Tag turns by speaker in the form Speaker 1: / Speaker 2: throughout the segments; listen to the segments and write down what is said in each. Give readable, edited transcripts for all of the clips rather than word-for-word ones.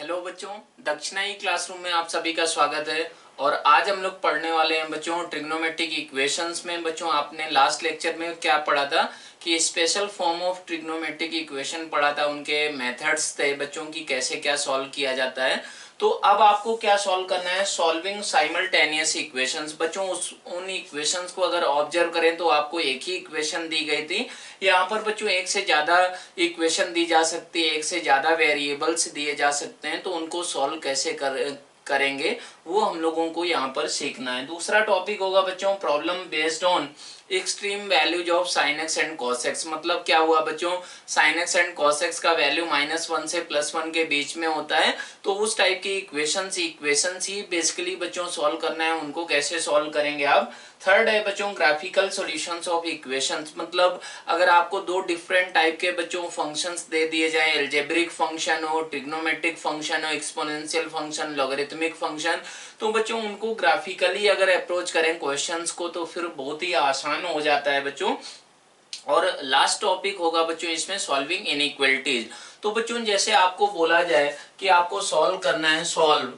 Speaker 1: Hello बच्चों, दक्षिणा ई classroom में आप सभी का स्वागत है। और आज हम लोग पढ़ने वाले हैं बच्चों ट्रिग्नोमेट्रिक इक्वेशंस में। बच्चों आपने लास्ट लेक्चर में क्या पढ़ा था कि special form of trigonometric equation पढ़ा था, उनके मेथड्स थे बच्चों की कैसे क्या सॉल्व किया जाता है। तो अब आपको क्या सॉल्व करना है, सॉल्विंग साइमल्टेनियस इक्वेशंस। बच्चों उन इक्वेशंस को अगर ऑब्जर्व करें तो आपको एक ही इक्वेशन दी गई थी। यहाँ पर बच्चों एक से ज्यादा इक्वेशन दी जा सकती है, एक से ज्यादा वेरिएबल्स दिए जा सकते हैं, तो उनको सॉल्व कैसे करेंगे वो हम लोगों को यहाँ पर सीखना है। दूसरा टॉपिक होगा बच्चों problem based on extreme values of sine x and cos x. मतलब क्या हुआ बच्चों, sine x and cos x का वैल्यू -1 से +1 के बीच में होता है, तो उस टाइप की इक्वेशंस ही बेसिकली बच्चों सॉल्व करना है। उनको कैसे सॉल्व करेंगे आप। थर्ड है बच्चों ग्राफिकल सॉल्यूशंस ऑफ इक्वेशंस। मतलब अगर आपको दो डिफरेंट टाइप के बच्चों फंक्शंस दे दिए जाएं, अलजेब्रिक फंक्शन हो, ट्रिग्नोमेट्रिक फंक्शन हो, एक्सपोनेंशियल फंक्शन, लॉगरिथमिक फंक्शन, तो बच्चों उनको ग्राफिकली अगर अप्रोच करें क्वेश्चंस को तो फिर बहुत ही आसान हो जाता है बच्चों। और लास्ट टॉपिक होगा बच्चों इसमें सॉल्विंग इनइक्वालिटीज। तो बच्चों जैसे आपको बोला जाए कि आपको सॉल्व करना है, solve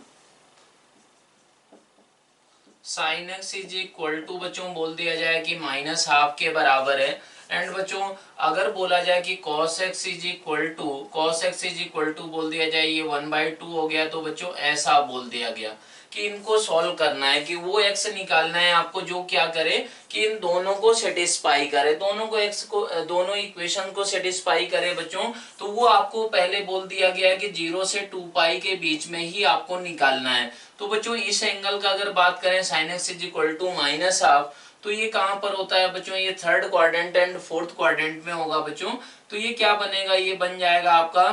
Speaker 1: sine x is equal to बच्चों बोल दिया जाए कि -½ के बराबर है। एंड बच्चों अगर बोला जाए कि cos x is equal to बोल दिया जाए ये 1/2 हो गया, तो बच्चों ऐसा बोल दिया गया कि इनको सॉल्व करना है, कि वो x निकालना है आपको जो क्या करे कि इन दोनों को सेटिस्फाई करे, दोनों इक्वेशन को सेटिस्फाई करे बच्चों। तो वो आपको पहले बोल दिया गया है कि 0 से 2π के बीच में ही आपको निकालना है। तो बच्चों इस एंगल का अगर बात करें sin x is equal to -½ तो ये कहां पर होता है बच्चों, ये third quadrant and fourth quadrant में होगा बच्चों। तो ये क्या बनेगा, ये बन जाएगा आपका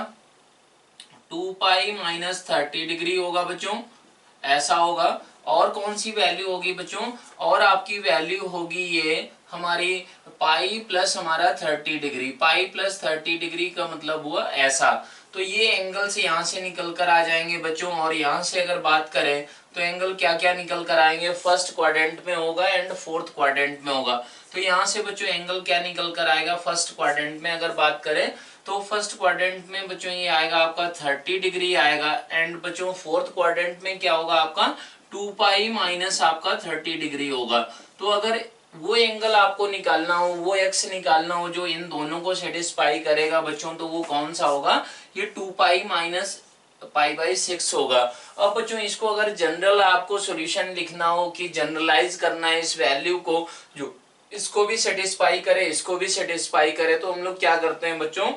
Speaker 1: 2π - 30 डिग्री होगा बच्चों, ऐसा होगा। और कौन सी वैल्यू होगी बच्चों, और आपकी वैल्यू होगी ये हमारी पाई प्लस हमारा 30 डिग्री। पाई प्लस 30 डिग्री का मतलब हुआ ऐसा। तो ये एंगल से यहाँ से निकल कर आ जाएंगे बच्चों। और यहाँ से अगर बात करें तो एंगल क्या क्या निकल कर आएंगे, फर्स्ट क्वाड्रेंट में होगा एंड फोर्थ क्वाड्रेंट में होगा। तो यहाँ से बच्चों एंगल क्या निकल कर आएगा, फर्स्ट क्वाड्रेंट में अगर बात करें तो फर्स्ट क्वाड्रेंट में बच्चों ये आएगा आपका 30 डिग्री आएगा। एंड बच्चों फोर्थ क्वाड्रेंट में क्या होगा आपका 2π माइनस आपका 30 डिग्री होगा। तो अगर वो एंगल आपको निकालना हो, वो एक्स निकालना हो जो इन दोनों को सेटिस्फाई करेगा बच्चों, तो वो कौन सा होगा, ये 2π माइनस π/6 होगा। अब बच्चों इसको अगर जनरल आपको सॉल्यूशन लिखना हो कि जनरलाइज करना है इस वैल्यू को, जो इसको भी सेटिस्फाई करे इसको भी सेटिस्फाई करे, तो हम लोग क्या करते हैं बच्चों,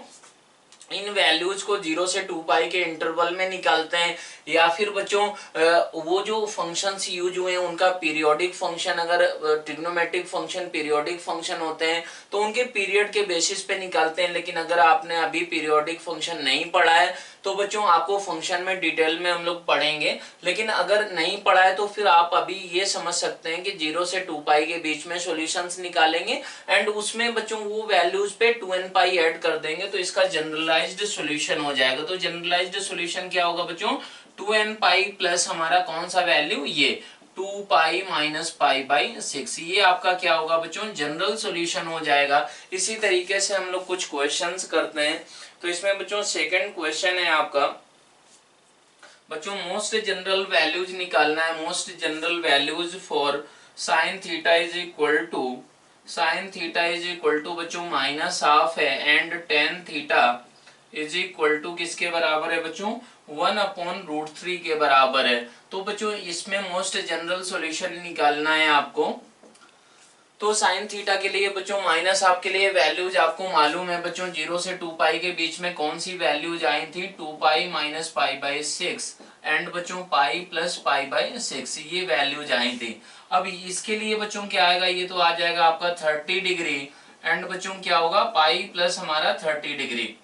Speaker 1: इन वैल्यूज को 0 से 2π के इंटरवल में निकालते हैं। या फिर बच्चों वो जो फंक्शंस यूज हुए हैं उनका पीरियोडिक फंक्शन, अगर ट्रिग्नोमेट्रिक फंक्शन पीरियोडिक फंक्शन होते हैं तो उनके पीरियड के बेसिस पे निकालते हैं। लेकिन अगर आपने अभी पीरियोडिक फंक्शन नहीं पढ़ा है तो बच्चों आपको फंक्शन में डिटेल में हम लोग पढ़ेंगे। लेकिन अगर नहीं पढ़ा है तो फिर आप अभी ये समझ सकते हैं कि 0 से 2π के बीच में सॉल्यूशंस निकालेंगे एंड उसमें बच्चों वो वैल्यूज पे 2nπ ऐड कर देंगे, तो इसका जनरलाइज्ड सॉल्यूशन हो जाएगा। तो जनरलाइज्ड सॉल्यूशन क्या होगा बच्चों, 2nπ प्लस हमारा कौन सा वैल्यू, ये 2π माइनस π/6, ये आपका क्या होगा बच्चों, जनरल सॉल्यूशन हो जाएगा। इसी तरीके से हम लोग कुछ क्वेश्चंस करते हैं। तो इसमें बच्चों सेकंड क्वेश्चन है आपका बच्चों मोस्ट जनरल वैल्यूज निकालना है। Most general values for sine theta is equal to बच्चों -½ है and tan theta is equal to किसके बराबर है बच्चों, 1/√3 के बराबर है। तो बच्चों इसमें मोस्ट जनरल सॉल्यूशन निकालना है आपको। तो साइन थीटा के लिए बच्चों -½ के लिए वैल्यूज आपको मालूम है बच्चों, 0 से 2π के बीच में कौन सी वैल्यूज आई थी, 2π माइनस π/6 एंड बच्चों पाई प्लस π/6, ये वैल्यूज आई थी। अब इसके लिए बच्चों क्या आएगा, ये तो आ जाएगा आपका 30 डिग्री एंड बच्चों क्या होगा पाई प्लस हमारा 30 डिग्री,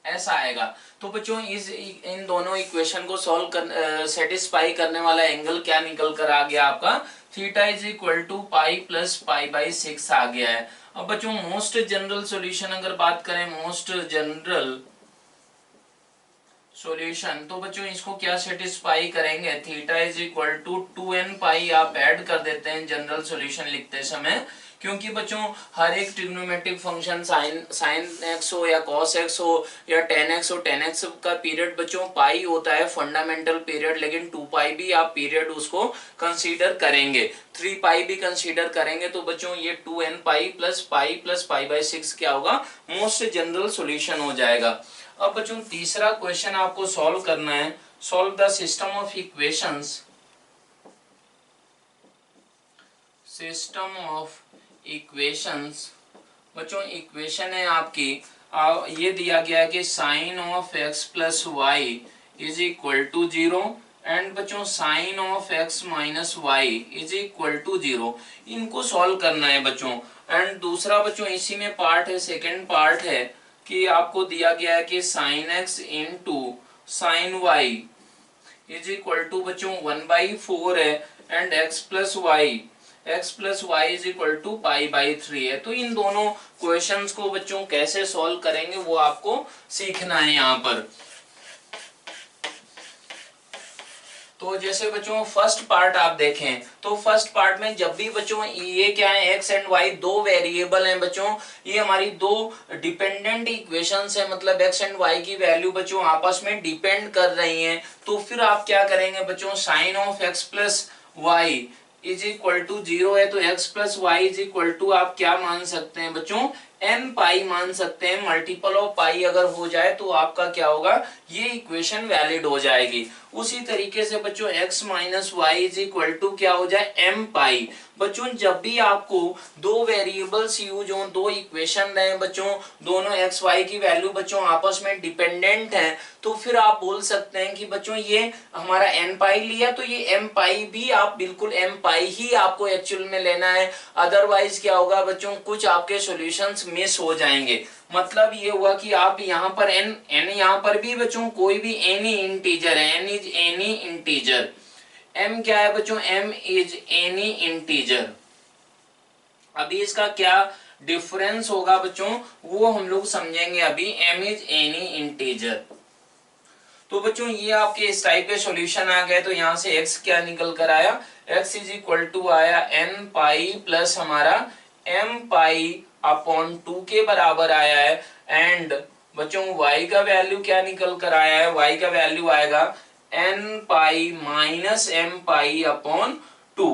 Speaker 1: ऐसा आएगा। तो बच्चों इन दोनों इक्वेशन को सॉल्व कर सेटिस्फाई करने वाला एंगल क्या निकल कर आ गया आपका, theta is equal to pi plus π/6 आ गया है। अब बच्चों मोस्ट जनरल सॉल्यूशन अगर बात करें, मोस्ट जनरल सॉल्यूशन, तो बच्चों इसको क्या सेटिस्फाई करेंगे, theta is equal to 2nπ आप ऐड कर देते हैं जनरल सॉल्यूशन लिखते समय, क्योंकि बच्चों हर एक ट्रिग्नोमेट्रिक फंक्शन साइन एक्स हो या कॉस एक्स हो या टेन एक्स हो, टेन एक्स का पीरियड बच्चों पाई होता है फंडामेंटल पीरियड, लेकिन 2 पाई भी आप पीरियड उसको कंसीडर करेंगे, 3 पाई भी कंसीडर करेंगे, तो बच्चों ये 2n pi plus pi by 6 क्या होगा, मोस्ट जनरल सॉल्यूशन हो जाएगा। अब बच्चों तीसरा क्वेश्चन आपको सॉल्व करना है, solve the system of equations, system of equations. बच्चों इक्वेशन है आपकी, ये दिया गया है कि sine of x plus Y is equal to 0 and बच्चों sine of x minus Y is equal to 0। इनको सॉल्व करना है बच्चों। एंड दूसरा बच्चों इसी में पार्ट है, सेकेंड पार्ट है कि आपको दिया गया है कि sine x into sine Y is equal to बच्चों 1/4 है and x plus Y is equal to पाई/3 है। तो इन दोनों क्वेश्चंस को बच्चों कैसे सॉल्व करेंगे वो आपको सीखना है यहाँ पर। तो जैसे बच्चों फर्स्ट पार्ट आप देखें तो फर्स्ट पार्ट में जब भी बच्चों ये क्या है, x एंड y दो वेरिएबल हैं बच्चों, ये हमारी दो डिपेंडेंट इक्वेशंस है, मतलब x एंड y की वैल्यू बच्चों आपस में डिपेंड कर रही हैं। तो फिर आप क्या करेंगे बच्चों, sine of x plus Y is equal to 0 है, तो x plus Y is equal to आप क्या मान सकते हैं बच्चों, n पाई मान सकते हैं। मल्टीपल ऑफ पाई अगर हो जाए तो आपका क्या होगा, ये इक्वेशन वैलिड हो जाएगी। उसी तरीके से बच्चों x minus Y is equal to क्या हो जाए, m पाई। बच्चों जब भी आपको दो वेरिएबल्स यूज हो, दो इक्वेशन रहे बच्चों, दोनों x y की वैल्यू बच्चों आपस में डिपेंडेंट हैं, तो फिर आप बोल सकते हैं कि बच्चों ये हमारा n पाई लिया तो ये m पाई भी आप बिल्कुल m पाई ही आपको एक्चुअल में लेना है। अदरवाइज क्या होगा बच्चों, कुछ आपके सॉल्यूशंस मिस हो जाएंगे। मतलब ये हुआ कि आप यहाँ पर n यहाँ पर भी बच्चों कोई भी एनी इंटीजर है, n is any integer, m क्या है बच्चों, m इज एनी इंटीजर। अभी इसका क्या डिफरेंस होगा बच्चों वो हम लोग समझेंगे अभी, m इज एनी इंटीजर। तो बच्चों ये आपके इस टाइप के सॉल्यूशन आ गए, तो यहाँ से x क्या निकल कर आया, x इज इक्वल टू आया n पाई प्लस हमारा m पाई अपॉन 2 के बराबर आया है। एंड बच्चों y का वैल्यू क्या निकल कर आया है, y का वैल्यू आएगा n pi minus m pi upon 2,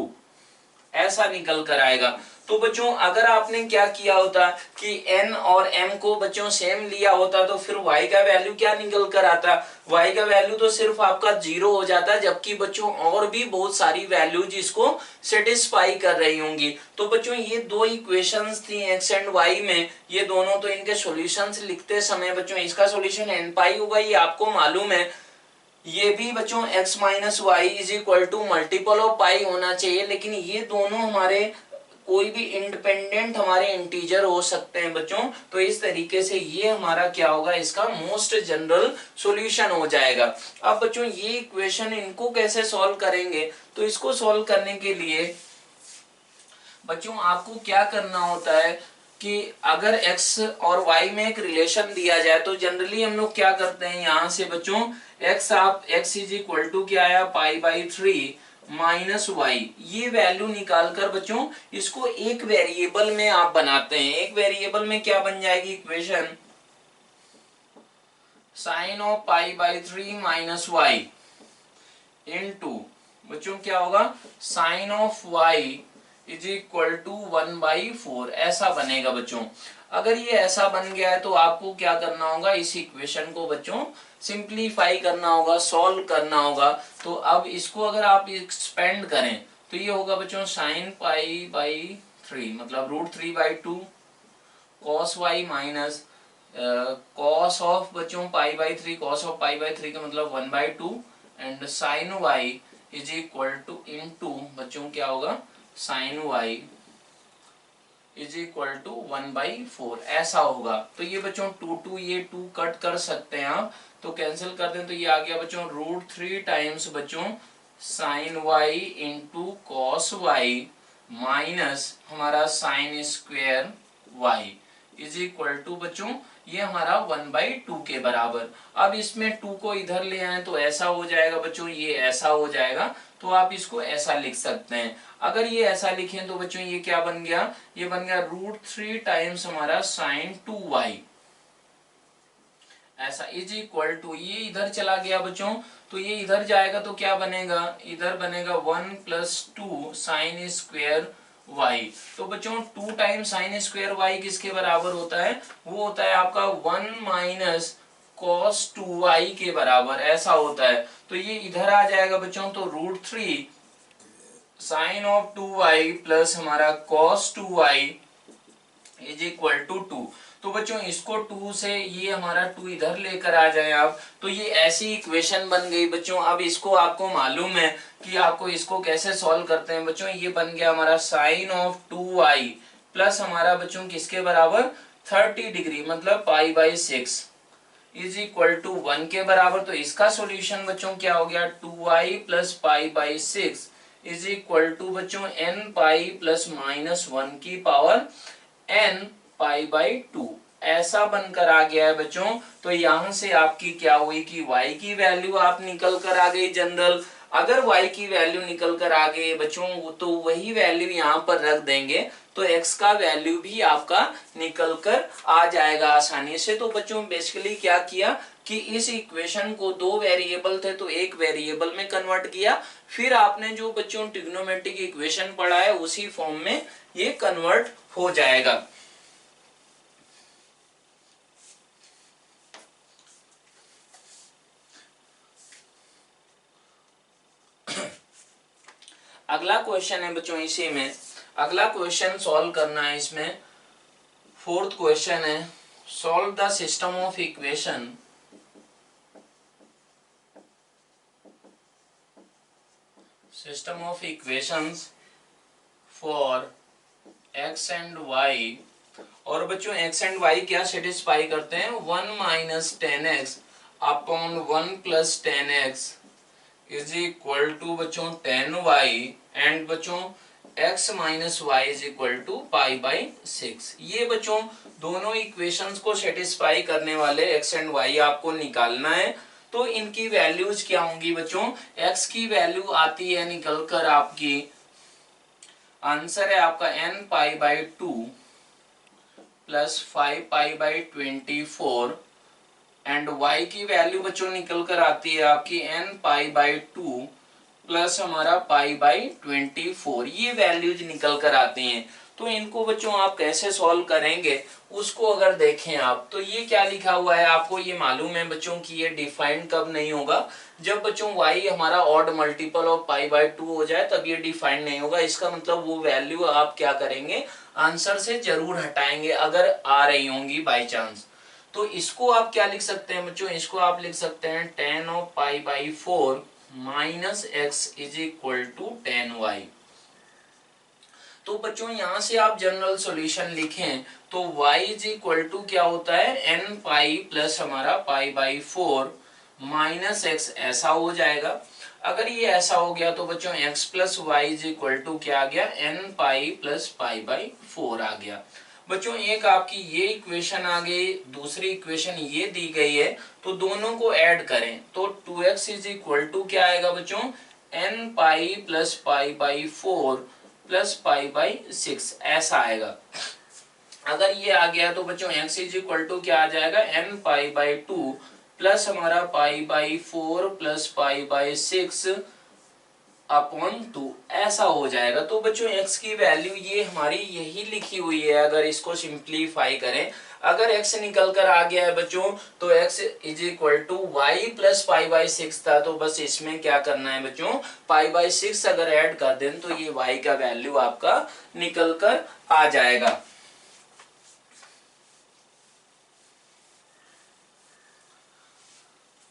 Speaker 1: ऐसा निकल कर आएगा। तो बच्चों अगर आपने क्या किया होता कि n और m को बच्चों सेम लिया होता तो फिर y का वैल्यू क्या निकल कर आता, y का वैल्यू तो सिर्फ आपका 0 हो जाता, जबकि बच्चों और भी बहुत सारी वैल्यूज इसको सेटिस्फाई कर रही होंगी। तो बच्चों ये दो इक्वेशंस थी x एंड y में, ये दोनों, तो इनके सॉल्यूशंस लिखते समय बच्चों इसका सॉल्यूशन n पाई होगा, ये आपको मालूम है। ये भी बच्चों x minus Y is equal to multiple of pi होना चाहिए, लेकिन ये दोनों हमारे कोई भी इंडिपेंडेंट हमारे इंटीजर हो सकते हैं बच्चों। तो इस तरीके से ये हमारा क्या होगा, इसका मोस्ट जनरल सॉल्यूशन हो जाएगा। अब बच्चों ये इक्वेशन इनको कैसे सॉल्व करेंगे, तो इसको सॉल्व करने के लिए बच्चों आपको क्या करना होता है कि अगर x और y में एक रिलेशन दिया जाए तो जनरली हम लोग क्या करते हैं, यहाँ से बच्चों x इज इक्वल टू क्या आया, पाई/3 माइनस वाई, ये वैल्यू निकाल कर बच्चों इसको एक वेरिएबल में आप बनाते हैं। एक वेरिएबल में क्या बन जाएगी इक्वेशन, साइन ऑफ पाई/3 माइनस वाई इनटू बच्चों क्या होगा, sine of y is equal to 1/4, ऐसा बनेगा बच्चों। अगर ये ऐसा बन गया है तो आपको क्या करना होगा, इस इक्वेशन को बच्चों सिंप्लीफाई करना होगा, सॉल्व करना होगा। तो अब इसको अगर आप एक्सपेंड करें तो ये होगा बच्चों साइन पाई/3 मतलब √3/2 cos Y minus cos of बच्चों पाई/3, कॉस ऑफ पाई/3 का मतलब 1/2 and sine Y is equal to into बच्चों क्या होगा, sine Y is equal to 1/4, ऐसा होगा। तो ये बच्चों 2 ये 2 कट कर सकते हैं आप, तो कैंसिल कर दें तो ये आ गया बच्चों √3 टाइम्स बच्चों sine y into cos Y minus हमारा sine square y is equal to बच्चों ये हमारा 1/2 के बराबर। अब इसमें 2 को इधर ले आए तो ऐसा हो जाएगा बच्चों, ये ऐसा हो जाएगा, तो आप इसको ऐसा लिख सकते हैं। अगर ये ऐसा लिखें तो बच्चों ये क्या बन गया, ये बन गया √3 टाइम्स हमारा sin2y, ऐसा इज इक्वल टू, ये इधर चला गया बच्चों, तो ये इधर जाएगा तो क्या बनेगा, इधर बनेगा 1 + 2 sin स्क्वायर y। तो बच्चों 2 टाइम्स sin स्क्वायर y किसके बराबर होता है, वो होता है आपका 1 - cos 2y के बराबर, ऐसा होता है। तो ये इधर आ जाएगा बच्चों, तो √3 sin of 2y प्लस हमारा cos 2y is equal to 2। तो बच्चों इसको 2 से ये हमारा 2 इधर लेकर आ जाए आप, तो ये ऐसी इक्वेशन बन गई बच्चों। अब इसको आपको मालूम है कि आपको इसको कैसे सॉल्व करते हैं बच्चों। ये बन गया हमारा sin of 2y प्लस हमारा बच्चों किसके बराबर 30 डिग्री मतलब π/6 इज इक्वल टू 1 के बराबर। तो इसका सॉल्यूशन बच्चों क्या हो गया, 2y plus π/6 is equal to बच्चों n प्लस -1 की पावर n π/2, ऐसा बनकर आ गया है बच्चों। तो यहां से आपकी क्या हुई कि y की वैल्यू आप निकल कर आ गई जनरल। अगर y की वैल्यू निकल कर आ गई बच्चों तो वही वैल्यू यहाँ पर रख देंगे तो x का वैल्यू भी आपका निकल कर आ जाएगा आसानी से। तो बच्चों बेसिकली क्या किया कि इस इक्वेशन को 2 वेरिएबल थे तो एक वेरिएबल में कन्वर्ट किया, फिर आपने जो बच्चों ट्रिग्नोमेट्रिक इक्वेशन पढ़ा है उसी फॉर्म में ये कन्वर्ट हो जाएगा। अगला क्वेश्चन है बच्चों, इसी में अगला क्वेश्चन सॉल्व करना है। इसमें 4th क्वेश्चन है, solve the system of equation for x and y। और बच्चों x एंड y क्या सेटिस्फाई करते हैं, 1 - 10x upon 1 + 10x is equal to बच्चों 10y एंड बच्चों x - y is equal to π/6। ये बच्चों दोनों इक्वेशंस को सेटिस्फाई करने वाले x एंड y आपको निकालना है। तो इनकी वैल्यूज क्या होंगी बच्चों, x की वैल्यू आती है निकल कर आपकी, आंसर है आपका n π/2 प्लस 5π/24 एंड y की वैल्यू बच्चों निकल कर आती है आपकी n π/2 प्लस हमारा π/24, ये वैल्यूज निकल कर आती हैं। तो इनको बच्चों आप कैसे सॉल्व करेंगे उसको अगर देखें आप, तो ये क्या लिखा हुआ है आपको ये मालूम है बच्चों कि ये डिफाइंड कब नहीं होगा, जब बच्चों y हमारा ऑड मल्टीपल ऑफ π/2 हो जाए तब ये डिफाइंड नहीं होगा। इसका मतलब वो वैल्यू आप क्या करेंगे, आंसर से जरूर हटाएंगे अगर आ रही होंगी बाई चांस। तो इसको आप क्या लिख सकते हैं बच्चों, इसको आप लिख सकते हैं tan of π/4 minus x is equal to 10y। तो बच्चों यहां से आप जनरल सॉल्यूशन लिखें तो y इज इक्वल टू क्या होता है n पाई प्लस हमारा π/4 माइनस x, ऐसा हो जाएगा। अगर ये ऐसा हो गया तो बच्चों x plus Y is equal to क्या आ गया, n पाई प्लस π/4 आ गया। बच्चों एक आपकी ये इक्वेशन आ गई, दूसरी इक्वेशन ये दी गई है, तो दोनों को ऐड करें तो 2x इज इक्वल टू क्या आएगा बच्चों, n पाई प्लस π/4 प्लस π/6, ऐसा आएगा। अगर ये आ गया तो बच्चों x इज इक्वल टू क्या आ जाएगा, n π/2 प्लस हमारा π/4 प्लस π/6 अपॉन 2, ऐसा हो जाएगा। तो बच्चों x की वैल्यू ये हमारी यही लिखी हुई है। अगर इसको सिंप्लीफाई करें, अगर x निकल कर आ गया है बच्चों तो x is equal to y plus π/6 था, तो बस इसमें क्या करना है बच्चों, π/6 अगर ऐड कर दें तो ये y का वैल्यू आपका निकल कर आ जाएगा।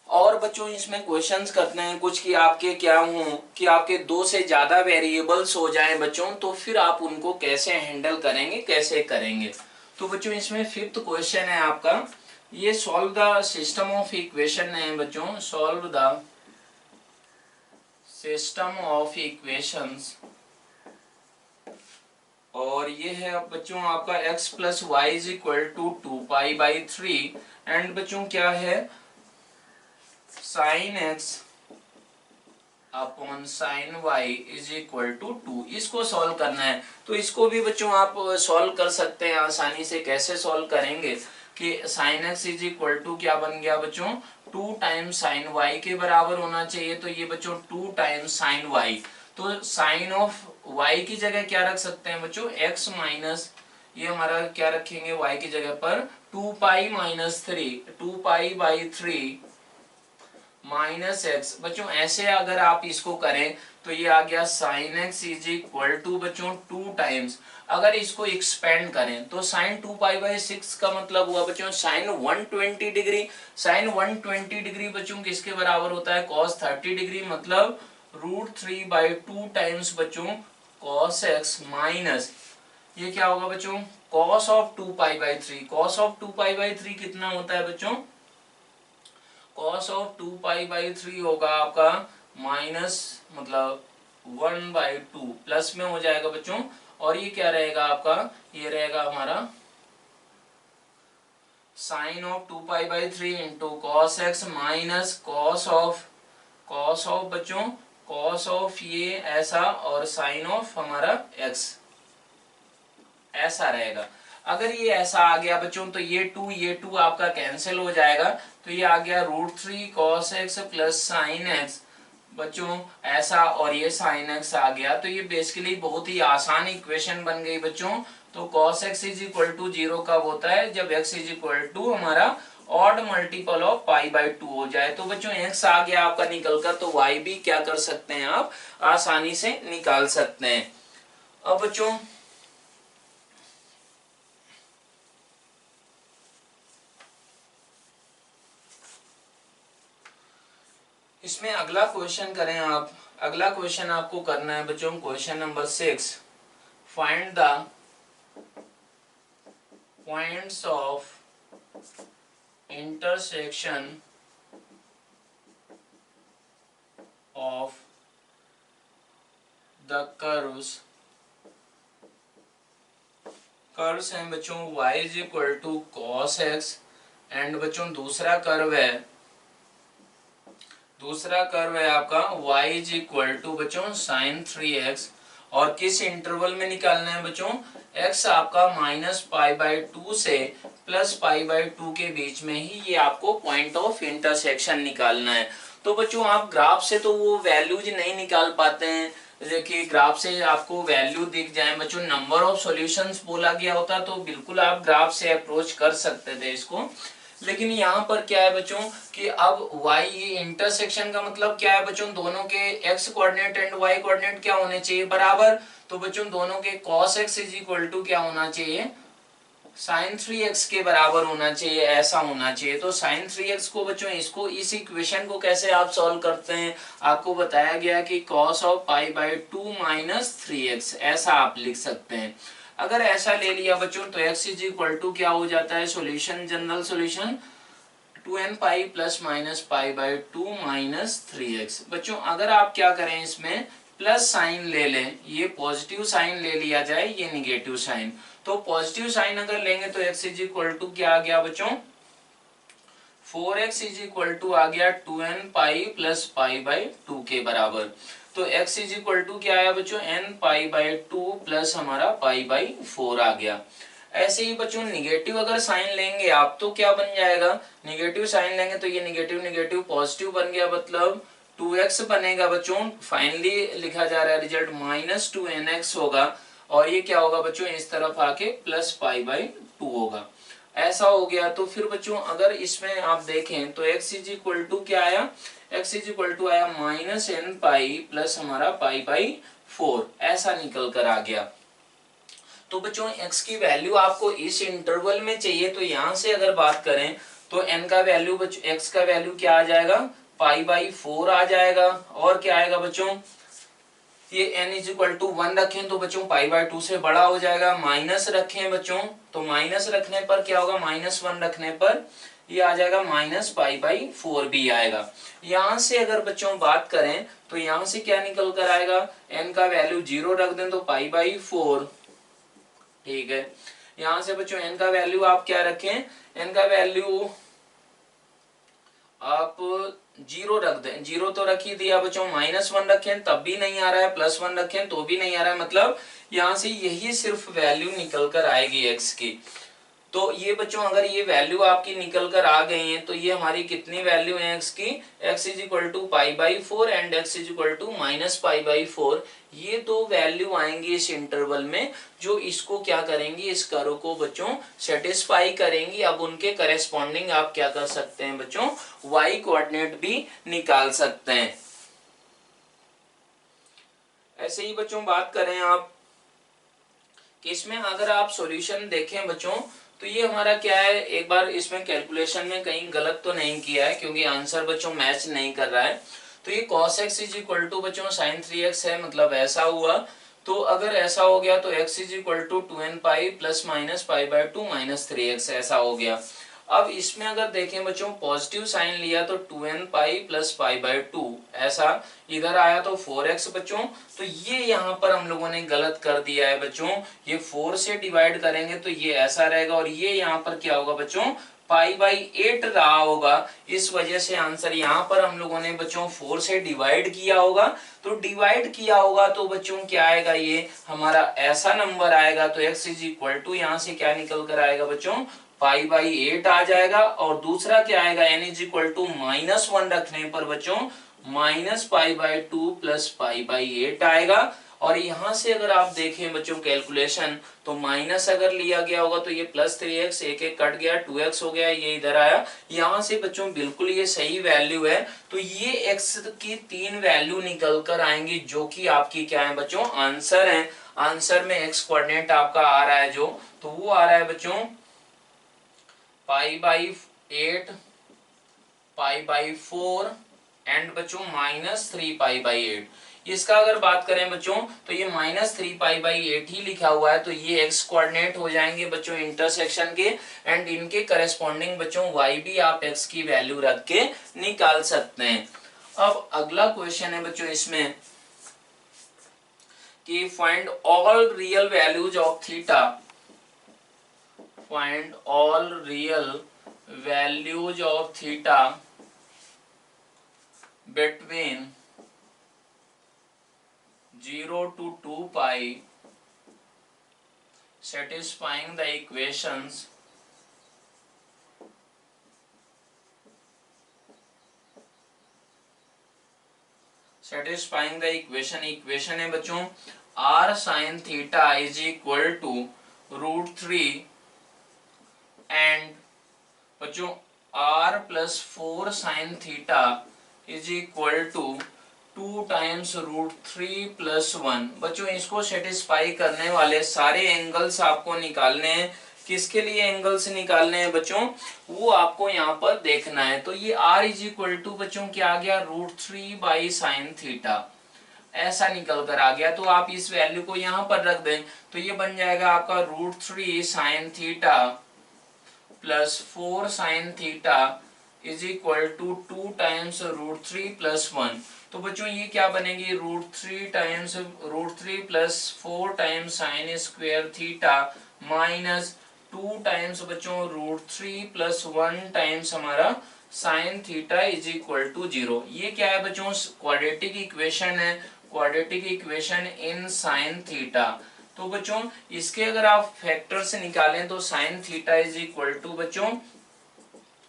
Speaker 1: और बच्चों इसमें क्वेश्चंस करते हैं कुछ कि आपके क्या हो कि आपके 2 से ज्यादा वेरिएबल्स हो जाएं बच्चों, तो फिर आप उनको कैसे हैंडल करेंगे, कैसे करेंगे। तो बच्चों इसमें 5th क्वेश्चन है आपका, ये solve the system of equation है बच्चों, solve the system of equations और ये है अब बच्चों आपका x plus Y is equal to 2 पाई/3 एंड बच्चों क्या है sine x upon sine Y is equal to 2। इसको सॉल्व करना है। तो इसको भी बच्चों आप सॉल्व कर सकते हैं आसानी से। कैसे सॉल्व करेंगे कि sine x is equal to क्या बन गया बच्चों 2 टाइम्स साइन y के बराबर होना चाहिए। तो ये बच्चों 2 टाइम्स साइन y, तो साइन ऑफ y की जगह क्या रख सकते हैं बच्चों x माइनस, ये हमारा क्या रखेंगे y की जगह पर 2 पाई-3 2 पाई/3 माइनस एक्स। बच्चों ऐसे अगर आप इसको करें तो ये आ गया sine x is equal to बच्चों 2 टाइम्स, अगर इसको एक्सपेंड करें तो साइन 2 पाई/6 का मतलब हुआ बच्चों साइन 120 डिग्री। साइन 120 डिग्री बच्चों किसके बराबर होता है कॉस 30 डिग्री, मतलब √3/2 टाइम्स बच्चों कॉस एक्स माइनस ये क्या होगा बच्चों कॉस ऑफ 2 पाई/3। कॉस ऑफ 2 पाई/3 कितना होता है बच्चों कॉस ऑफ 2 पाई/3 होगा आपका माइनस मतलब 1/2 प्लस में हो जाएगा बच्चों, और ये क्या रहेगा आपका ये रहेगा हमारा साइन ऑफ 2 पाई/3 into cos x minus cos of बच्चों कॉस ऑफ ये ऐसा और साइन ऑफ हमारा एक्स ऐसा रहेगा। अगर ये ऐसा आ गया बच्चों तो ये 2 आपका कैंसिल हो जाएगा, तो ये आ गया √3 cos x plus sine x बच्चों ऐसा, और ये साइन एक्स आ गया। तो ये बेसिकली बहुत ही आसान इक्वेशन बन गई बच्चों। तो cos x is equal to 0 कब होता है जब x इज इक्वल टू हमारा ऑड मल्टीपल ऑफ पाई/2 हो जाए। तो बच्चों x आ गया आपका निकल कर, तो y भी क्या कर सकते हैं आप आसानी से निकाल सकते हैं। अब बच्चों इसमें अगला क्वेश्चन करें आप। अगला क्वेश्चन आपको करना है बच्चों question number 6, find the points of intersection of the curves हैं बच्चों y is equal to cos X and बच्चों दूसरा कर्व है आपका y इज इक्वल टू बच्चों साइन 3x, और किस इंटरवल में निकालना है बच्चों x आपका -π/2 से +π/2 के बीच में ही ये आपको पॉइंट ऑफ इंटरसेक्शन निकालना है। तो बच्चों आप ग्राफ से तो वो वैल्यूज नहीं निकाल पाते हैं। देखिए ग्राफ से आपको वैल्यू दिख जाए बच्चों, नंबर ऑफ सॉल्यूशंस बोला गया होता तो बिल्कुल आप ग्राफ से अप्रोच कर सकते थे इसको, लेकिन यहाँ पर क्या है बच्चों कि अब y ये इंटरसेक्शन का मतलब क्या है बच्चों दोनों के x coordinate and y coordinate क्या होने चाहिए बराबर। तो बच्चों दोनों के cos x is equal to क्या होना चाहिए sin 3x के बराबर होना चाहिए, ऐसा होना चाहिए। तो sin 3x को बच्चों इसको इस इक्वेशन को कैसे आप सॉल्व करते हैं आपको बताया गया कि cos ऑफ π/2 माइनस 3x ऐसा आप लिख सकते हैं। अगर ऐसा ले लिया बच्चों तो x इज इक्वल टू क्या हो जाता है solution general solution 2n pi plus minus π/2 minus 3x। बच्चों अगर आप क्या करें इसमें प्लस साइन ले लें, ये पॉजिटिव साइन ले लिया जाए ये निगेटिव साइन, तो पॉजिटिव साइन अगर लेंगे तो x इज इक्वल टू क्या आ गया बच्चों 4x इज इक्वल टू आ गया 2n पाई प्लस π/2 के बराबर। तो x इज इक्वल टू क्या आया बच्चों n π/2 प्लस हमारा π/4 आ गया। ऐसे ही बच्चों निगेटिव अगर साइन लेंगे आप तो क्या बन जाएगा, निगेटिव साइन लेंगे तो ये निगेटिव निगेटिव पॉजिटिव बन गया, मतलब 2x बनेगा बच्चों, फाइनली लिखा जा रहा है रिजल्ट -2nx होगा, और ये क्या होगा बच्चों इस तरफ आके प्लस π/2 होगा, ऐसा हो गया। तो फिर बच्चों अगर इसमें आप देखें तो x इज इक्वल टू क्या आया, x इज इक्वल टू आया -n पाई प्लस हमारा π/4 ऐसा निकल कर आ गया। तो बच्चों x की वैल्यू आपको इस इंटरवल में चाहिए, तो यहाँ से अगर बात करें तो n का वैल्यू बच्चों x का वैल्यू क्या आ जाएगा π/4 आ जाएगा, और क्या आएगा बच्चों ये n इज इक्वल टू 1 रखें तो बच्चों π/2 से बड़ा हो जाएगा, माइनस रखें बच्चों तो माइनस रखने पर क्या होगा -1 रखने पर ये आ जाएगा -π/4 भी आएगा। यहाँ से अगर बच्चों बात करें तो यहाँ से क्या निकल कर आएगा, n का वैल्यू 0 रख दें तो π/4 ठीक है, यहाँ से बच्चों n का वैल्यू आप क्या रखें, n का वैल्यू आप 0 रख दें। 0 तो रख ही दिया बच्चों, -1 रखें तब भी नहीं आ रहा है, +1 रखें तो भी नहीं आ रहा है, मतलब यहाँ से यही सिर्फ वैल्यू निकल कर आएगी x की। तो ये बच्चों अगर ये वैल्यू आपकी निकल कर आ गई है तो ये हमारी कितनी वैल्यू है x की, x is equal to π/4 and x is equal to -π/4। ये दो वैल्यू आएंगी इस इंटरवल में जो इसको क्या करेंगी, इस कर्व को बच्चों सेटिस्फाई करेंगी। अब उनके करेस्पॉन्डिंग आप क्या कर सकते हैं बच्चों, y कोऑर्डिनेट भी निकाल सकते हैं। ऐसे ही बच्चों बात करें आप कि इसमें अगर आप सॉल्यूशन देखें बच्चों तो ये हमारा क्या है, एक बार इसमें कैलकुलेशन में कहीं गलत तो नहीं किया है क्योंकि आंसर बच्चों मैच नहीं कर रहा है। तो ये cos x is equal to बच्चों sin 3x है, मतलब ऐसा हुआ। तो अगर ऐसा हो गया तो x is equal to 2n pi plus minus π/2 -3x ऐसा हो गया। अब इसमें अगर देखें बच्चों पॉजिटिव साइन लिया तो 2n पाई प्लस π/2 ऐसा, इधर आया तो 4x बच्चों। तो ये यहाँ पर हम लोगों ने गलत कर दिया है बच्चों, ये 4 से डिवाइड करेंगे तो ये ऐसा रहेगा और ये यहाँ पर क्या होगा बच्चों π/8 रहा होगा। इस वजह से आंसर यहाँ पर हम लोगों ने बच्चों 4 से डिवाइड किया होगा। तो डिवाइड किया होगा तो बच्चों क्या आएगा, ये हमारा ऐसा नंबर आएगा। तो x इज इक्वल टू यहाँ से क्या निकल कर आएगा बच्चों π/8 आ जाएगा। और दूसरा क्या आएगा, n इज इक्वल टू -1 रखने पर बच्चों -π/2 प्लस π/8 आएगा। और यहां से अगर आप देखें बच्चों कैलकुलेशन तो माइनस अगर लिया गया होगा तो ये +3x, एक एक कट गया 2x हो गया, ये इधर आया। यहां से बच्चों बिल्कुल ये सही वैल्यू है। तो ये x की 3 वैल्यू निकल कर आएंगी जो कि आपकी क्या है बच्चों आंसर है। आंसर में x कोऑर्डिनेट आपका आ रहा है जो, तो वो आ रहा है बच्चों π/8, π/4 एंड बच्चों -3π/8। इसका अगर बात करें बच्चों तो ये -3π/8 ही लिखा हुआ है। तो ये x कोऑर्डिनेट हो जाएंगे बच्चों इंटरसेक्शन के, एंड इनके करस्पॉन्डिंग बच्चों y भी आप x की वैल्यू रख के निकाल सकते हैं। अब अगला क्वेश्चन है बच्चों इसमें कि find all real values of theta, find all real values of theta between 0 to 2 pi satisfying the equations equation है बच्चों r sin theta is equal to √3 and बच्चों r plus 4 sin theta is equal to 2 times √3 + 1। बच्चों इसको satisfy करने वाले सारे angles आपको निकालने हैं। किसके लिए एंगल्स निकालने हैं बच्चों, वो आपको यहाँ पर देखना है। तो ये r इज इक्वल टू बच्चों क्या आ गया, √3 sin थीटा ऐसा निकल कर आ गया। तो आप इस वैल्यू को यहाँ पर रख दें तो ये बन जाएगा आपका √3 sin थीटा प्लस 4 sin थीटा इज इक्वल टू 2 टाइम्स √3 + 1। तो बच्चों ये क्या बनेगी, √3 plus 4 times sine square theta minus 2 times बच्चों √3 + 1 टाइम्स हमारा sine theta is equal to 0। ये क्या है बच्चों, क्वाड्रेटिक इक्वेशन है, quadratic equation in sine theta. तो बच्चों इसके अगर आप फैक्टर्स निकालें तो sine theta is equal to बच्चों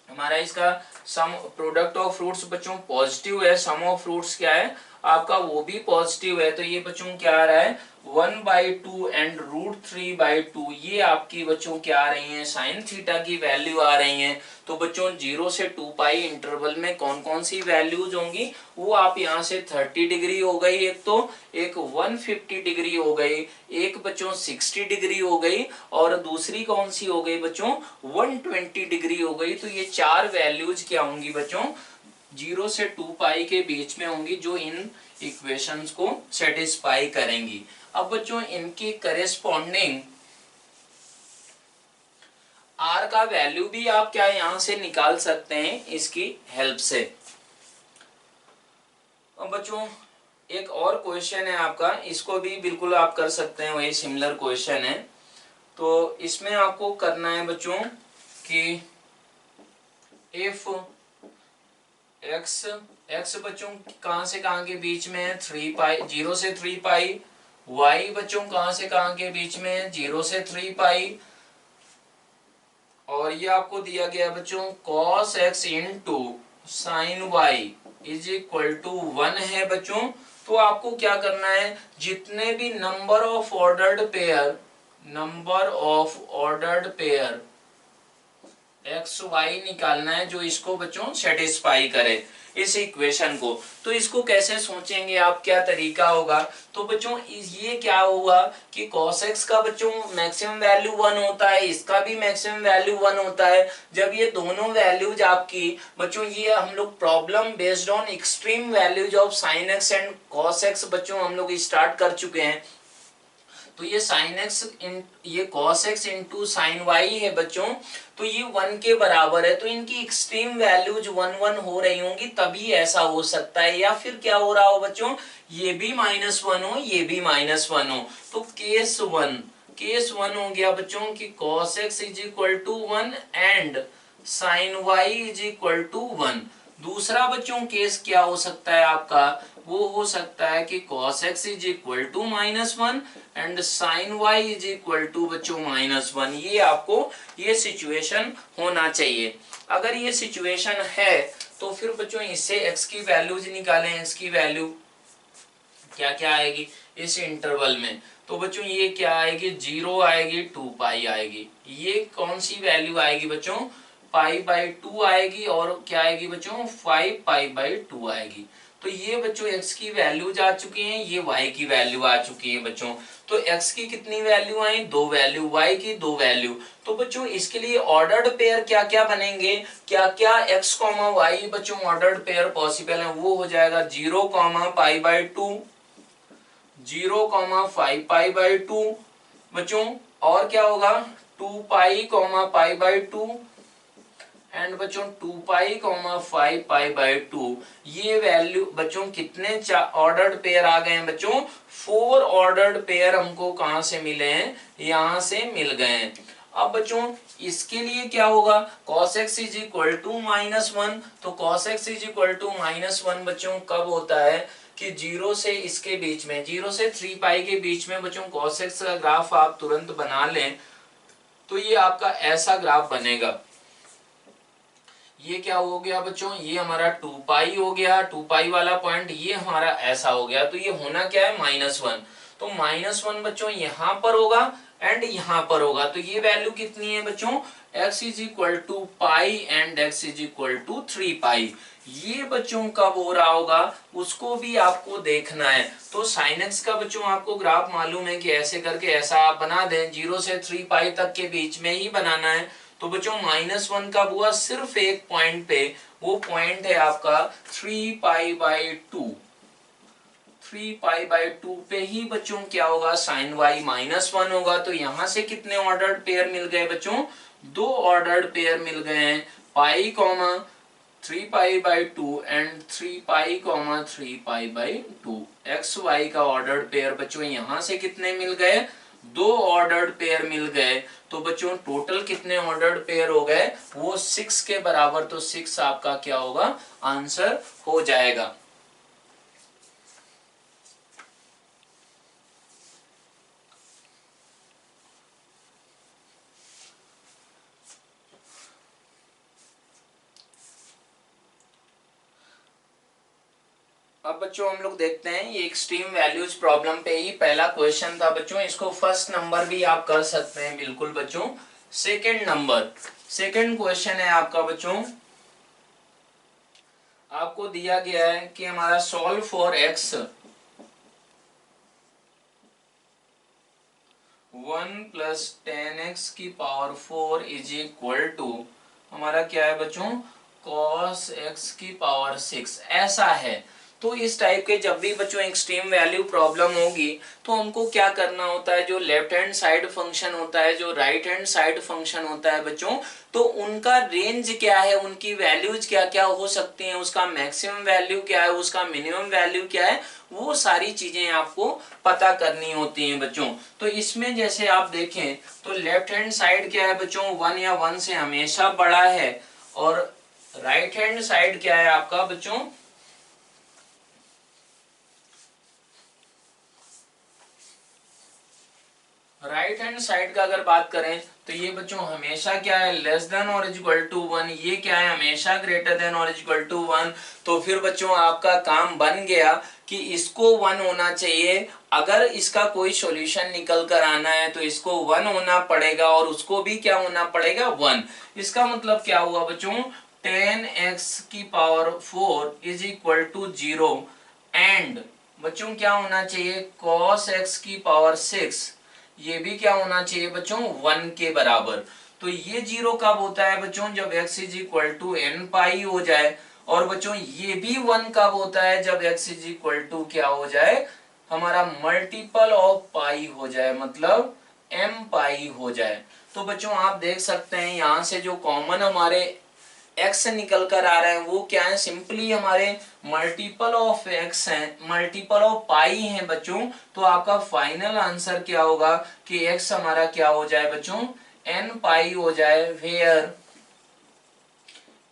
Speaker 1: हमारा इसका सम प्रोडक्ट ऑफ फ्रूट्स बच्चों पॉजिटिव है, सम ऑफ फ्रूट्स क्या है आपका वो भी पॉजिटिव है। तो ये बच्चों क्या आ रहा है 1/2 एंड √3/2। ये आपकी बच्चों क्या आ रही है, साइन थीटा की वैल्यू आ रही है। तो बच्चों 0 से 2 पाई इंटरवल में कौन कौन सी वैल्यूज होंगी, वो आप यहाँ से 30 डिग्री हो गई एक, तो एक 150 डिग्री हो गई, एक बच्चों 60 डिग्री हो गई, और दूसरी कौन सी हो गई बच्चों 120 डिग्री हो गई। तो ये 4 वैल्यूज क्या होंगी बच्चों 0 से 2 पाई के बीच में होंगी जो इन इक्वेशंस को सेटिस्फाई करेंगी। अब बच्चों इनके करेस्पॉन्डिंग r का वैल्यू भी आप क्या यहां से निकाल सकते हैं इसकी हेल्प से। अब बच्चों एक और क्वेश्चन है आपका, इसको भी बिल्कुल आप कर सकते हैं, वही सिमिलर क्वेश्चन है। तो इसमें आपको करना है बच्चों कि इफ एक्स, एक्स बच्चों कहां से कहां के बीच में है 3 पाई, 0 से 3 पाई। वाई बच्चों कहां से कहां के बीच में है 0 से 3 पाई। और ये आपको दिया गया बच्चों cos x into sine Y is equal to 1 है बच्चों। तो आपको क्या करना है, जितने भी number of ordered pair X Y निकालना है जो इसको बच्चों सेटिस्फाई करे इस इक्वेशन को। तो इसको कैसे सोचेंगे आप, क्या तरीका होगा। तो बच्चों ये क्या होगा कि cos x का बच्चों मैक्सिमम वैल्यू 1 होता है, इसका भी मैक्सिमम वैल्यू 1 होता है। जब ये दोनों वैल्यूज आपकी बच्चों, ये हम लोग problem based on extreme values of sin x and cos x बच्चों हम लोग स्टार्ट कर चुके हैं। तो ये sin x ये cos x into sine Y है बच्चों, तो ये 1 के बराबर है। तो इनकी एक्सट्रीम वैल्यूज 1 1 हो रही होंगी, तभी ऐसा हो सकता है। या फिर क्या हो रहा हो बच्चों, ये भी -1 हो, ये भी -1 हो। तो केस 1 हो गया बच्चों कि cos x is equal to 1 and sine Y is equal to 1। दूसरा बच्चों केस क्या हो सकता है आपका, वो हो सकता है कि cos x is equal to -1 and sin y is equal to बच्चों -1। ये आपको ये सिचुएशन होना चाहिए। अगर ये सिचुएशन है तो फिर बच्चों इससे x की वैल्यूज निकालें। x की वैल्यू क्या क्या आएगी इस इंटरवल में, तो बच्चों ये क्या आएगी, 0 आएगी, 2 पाई आएगी। ये कौन सी वैल्यू आएगी बच्चों, π/2 आएगी, और क्या आएगी बच्चों 5 π/2 आएगी। तो ये बच्चों x की वैल्यूज आ चुकी हैं, ये y की वैल्यू आ चुकी है बच्चों। तो x की कितनी वैल्यू आई, 2 वैल्यू, y की 2 वैल्यू। तो बच्चों इसके लिए ऑर्डर्ड पेयर क्या क्या बनेंगे, क्या क्या x, y बच्चों ऑर्डर्ड पेयर पॉसिबल है, वो हो जाएगा 0, π/2, 0, 5 π/2 बच्चों। और क्या होगा 2 पाई, π/2 एंड बच्चों 2 पाई, 5 π/2। ये वैल्यू बच्चों कितने ऑर्डर्ड पेयर आ गए हैं बच्चों, 4 ऑर्डर्ड पेयर हमको कहां से मिले हैं, यहां से मिल गए हैं। अब बच्चों इसके लिए क्या होगा, cos x is equal to -1। तो cos x is equal to -1 बच्चों कब होता है कि 0 से इसके बीच में, 0 से 3 पाई के बीच में बच्चों cos x का ग्राफ आप तुरंत बना लें तो ये आपका ऐसा ग्राफ बनेगा। ये क्या हो गया बच्चों, ये हमारा 2 पाई हो गया, 2 पाई वाला पॉइंट ये हमारा ऐसा हो गया। तो ये होना क्या है -1। तो -1 बच्चों यहां पर होगा एंड यहां पर होगा। तो ये वैल्यू कितनी है बच्चों, x is equal to pi and x is equal to 3 pi. ये बच्चों कब हो रहा होगा उसको भी आपको देखना है। तो sin x का बच्चों आपको ग्राफ मालूम है कि ऐसे करके ऐसा आप बना दें, 0 से 3 पाई तक के बीच में ही बनाना है। तो बच्चों -1 कब हुआ, सिर्फ एक पॉइंट पे, वो पॉइंट है आपका 3 π/2। 3 π/2 पे ही बच्चों क्या होगा, sin y -1 होगा। तो यहां से कितने ऑर्डर्ड पेयर मिल गए बच्चों, 2 ऑर्डर्ड पेयर मिल गए हैं, पाई, 3 π/2 एंड 3 पाई, 3 π/2। एक्स वाई का ऑर्डर्ड पेयर बच्चों यहां से कितने मिल गए, 2 ऑर्डर्ड पेयर मिल गए। तो बच्चों टोटल कितने ऑर्डर्ड पेयर हो गए, वो 6 के बराबर। तो 6 आपका क्या होगा, आंसर हो जाएगा। अब बच्चों हम लोग देखते हैं, ये एक्सट्रीम वैल्यूज प्रॉब्लम पे ही पहला क्वेश्चन था बच्चों। इसको फर्स्ट नंबर भी आप कर सकते हैं बिल्कुल बच्चों। सेकंड क्वेश्चन है आपका बच्चों, आपको दिया गया है कि हमारा सॉल्व फॉर x 1 + 10x की पावर 4 इज इक्वल टू हमारा क्या है बच्चों, cos x की पावर 6 ऐसा है। तो इस टाइप के जब भी बच्चों एक्सट्रीम वैल्यू प्रॉब्लम होगी तो हमको क्या करना होता है, जो लेफ्ट हैंड साइड फंक्शन होता है, जो राइट हैंड साइड फंक्शन होता है बच्चों, तो उनका रेंज क्या है, उनकी वैल्यूज क्या क्या हो सकती हैं, उसका मैक्सिमम वैल्यू क्या है, उसका मिनिमम वैल्यू क्या है, वो सारी चीजें आपको पता करनी होती हैं बच्चों। तो इसमें जैसे आप देखें तो लेफ्ट हैंड साइड क्या है बच्चों, 1 या 1 से हमेशा बड़ा है, और राइट हैंड साइड क्या है आपका बच्चों, राइट हैंड साइड का अगर बात करें तो ये बच्चों हमेशा क्या है, लेस देन और इक्वल टू 1, ये क्या है, हमेशा ग्रेटर देन और इक्वल टू 1। तो फिर बच्चों आपका काम बन गया कि इसको 1 होना चाहिए, अगर इसका कोई सॉल्यूशन निकल कर आना है तो इसको 1 होना पड़ेगा और उसको भी क्या होना पड़ेगा, 1। इसका मतलब क्या हुआ बच्चों, 10x की power 4 is equal to 0 and बच्चों क्या होना चाहिए, cos x की पावर 6, ये भी क्या होना चाहिए बच्चों, 1 के बराबर। तो ये 0 कब होता है बच्चों, जब x is equal to n pi हो जाए, और बच्चों ये भी 1 कब होता है, जब x इज इक्वल टू क्या हो जाए, हमारा मल्टीपल ऑफ पाई हो जाए, मतलब m पाई हो जाए। तो बच्चों आप देख सकते हैं यहां से जो कॉमन हमारे x निकल कर आ रहे हैं वो क्या है, सिंपली हमारे मल्टीपल ऑफ x हैं, मल्टीपल ऑफ पाई हैं बच्चों। तो आपका फाइनल आंसर क्या होगा कि x हमारा क्या हो जाए बच्चों, n पाई हो जाए, where